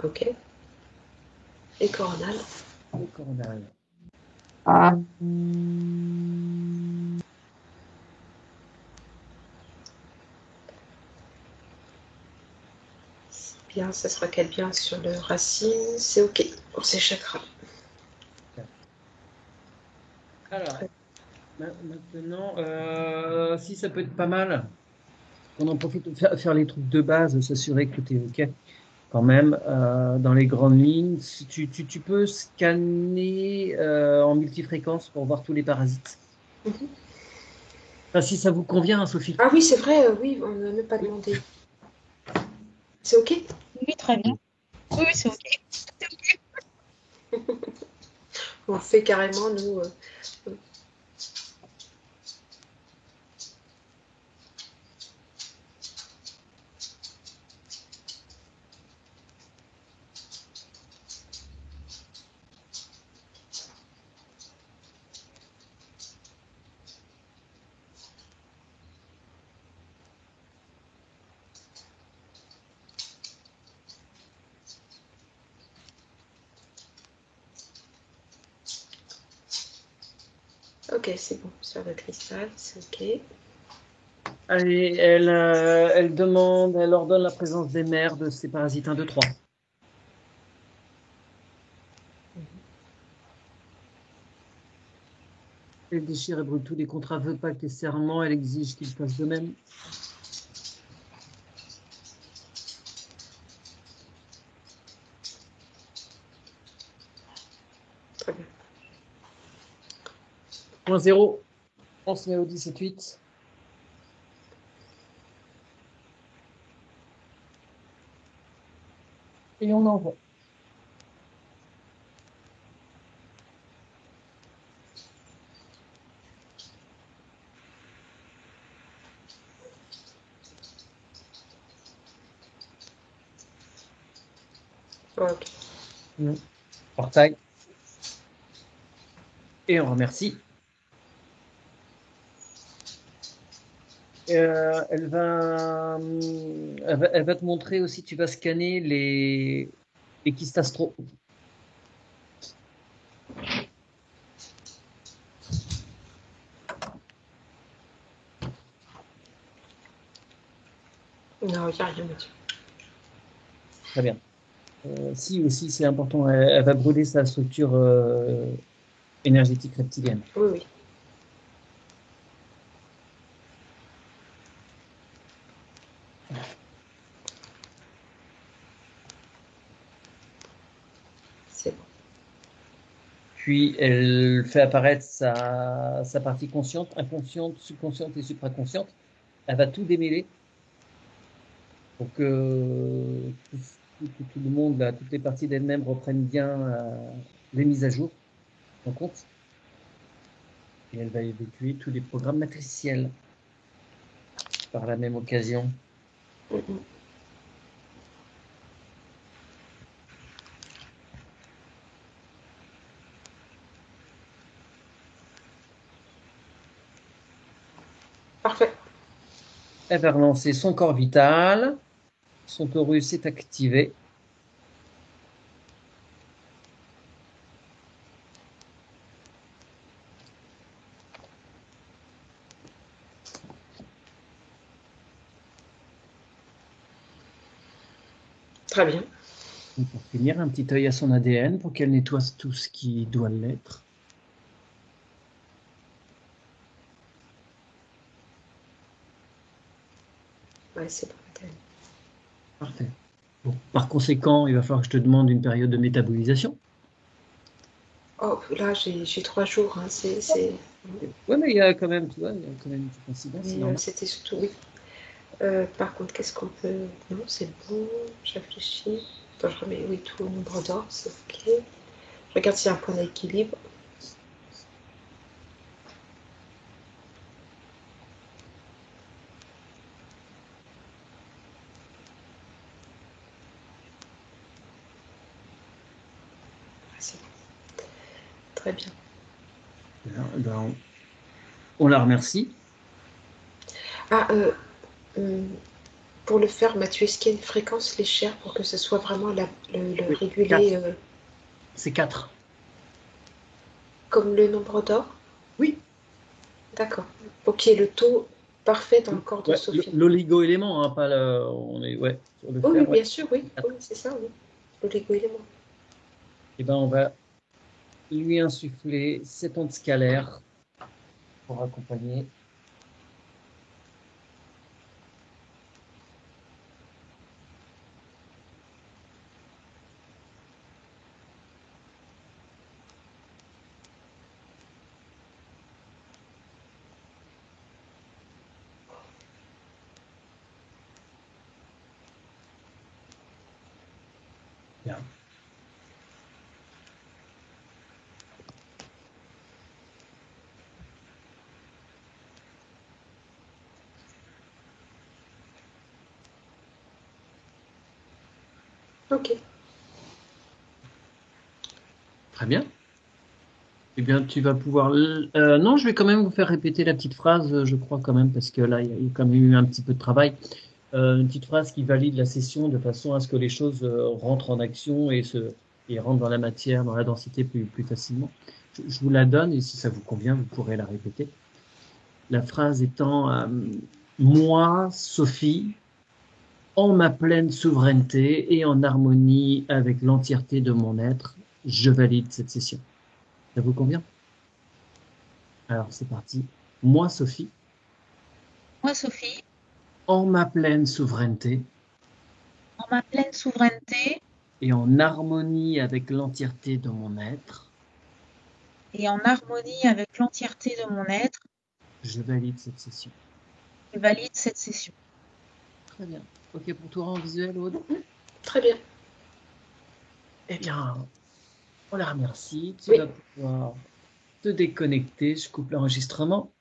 Ok. Et coronal. Et coronal. Bien, ça se recale bien sur le racine. C'est ok pour ces chakras. Alors, maintenant, si ça peut être pas mal, on en profite pour faire les trucs de base, s'assurer que tu es OK quand même dans les grandes lignes. Si tu peux scanner en multifréquence pour voir tous les parasites. Enfin, si ça vous convient, hein, Sophie. Ah oui, c'est vrai, oui, on n'a même pas demandé. C'est ok? Oui, très bien. Oui, c'est OK. On le fait carrément, nous. Ok, c'est bon. Sur le cristal, c'est ok. Allez, elle demande, elle ordonne la présence des mères de ces parasites 1, 2, 3. Elle déchire et brûle tous les contrats, veut pactes et serments. Elle exige qu'ils fassent de même. Très bien. Point 0. On se met au 17-8. Et on envoie. Ok. Portail. Et on remercie. Elle va te montrer aussi, tu vas scanner les kystes astro. Non, il n'y a rien, Mathieu. Très bien. Si aussi, c'est important, elle va brûler sa structure énergétique reptilienne. Oui, oui. C'est bon. puis elle fait apparaître sa partie consciente, inconsciente, subconsciente et supraconsciente. Elle va tout démêler pour que tout le monde, là, toutes les parties d'elle-même reprennent bien les mises à jour en compte. Et elle va évacuer tous les programmes matriciels par la même occasion. Parfait. Elle va relancer son corps vital. Son torus est activé. Très bien. Et pour finir, un petit œil à son ADN pour qu'elle nettoie tout ce qui doit l'être. Ouais, c'est bon. Parfait. Bon, par conséquent, il va falloir que je te demande une période de métabolisation. Oh, là, j'ai 3 jours. Hein, Oui, mais il y a quand même, tu vois, il y a quand même une petite incidence, c'est Mais normal. c'était surtout, oui. Par contre, qu'est-ce qu'on peut... Non, c'est bon, je réfléchis. Attends, je remets, oui, tout au nombre d'or, c'est ok. Je regarde s'il y a un point d'équilibre. Ah, c'est bon. Très bien. Bien, ben, on la remercie. Ah, pour le faire, Mathieu, est-ce qu'il y a une fréquence légère pour que ce soit vraiment le Oui, réguler 4. C'est 4. comme le nombre d'or? Oui. D'accord. Ok, le taux parfait dans le corps de Ouais, Sophie. l'oligo-élément, hein, pas le, on est, ouais, sur le Oui, oui, fer, ouais. bien sûr, oui. Oui, c'est ça, oui. L'oligo-élément. Et ben, on va lui insuffler 7 ondes scalaires pour accompagner. Bien. Ok. Très bien. Eh bien, tu vas pouvoir. Non, je vais quand même vous faire répéter la petite phrase, je crois quand même, parce que là, il y a quand même eu un petit peu de travail. Une petite phrase qui valide la session de façon à ce que les choses rentrent en action et rentrent dans la matière, dans la densité plus facilement. Je vous la donne et si ça vous convient, vous pourrez la répéter. La phrase étant moi, Sophie, en ma pleine souveraineté et en harmonie avec l'entièreté de mon être, je valide cette session. Ça vous convient? Alors, c'est parti. Moi, Sophie, Moi, Sophie, en ma pleine souveraineté en ma pleine souveraineté et en harmonie avec l'entièreté de mon être, et en harmonie avec l'entièreté de mon être, je valide cette session. je valide cette session. Très bien. OK pour toi en visuel, Aude? Très bien. Eh bien, on la remercie. Tu Oui. vas pouvoir te déconnecter. Je coupe l'enregistrement.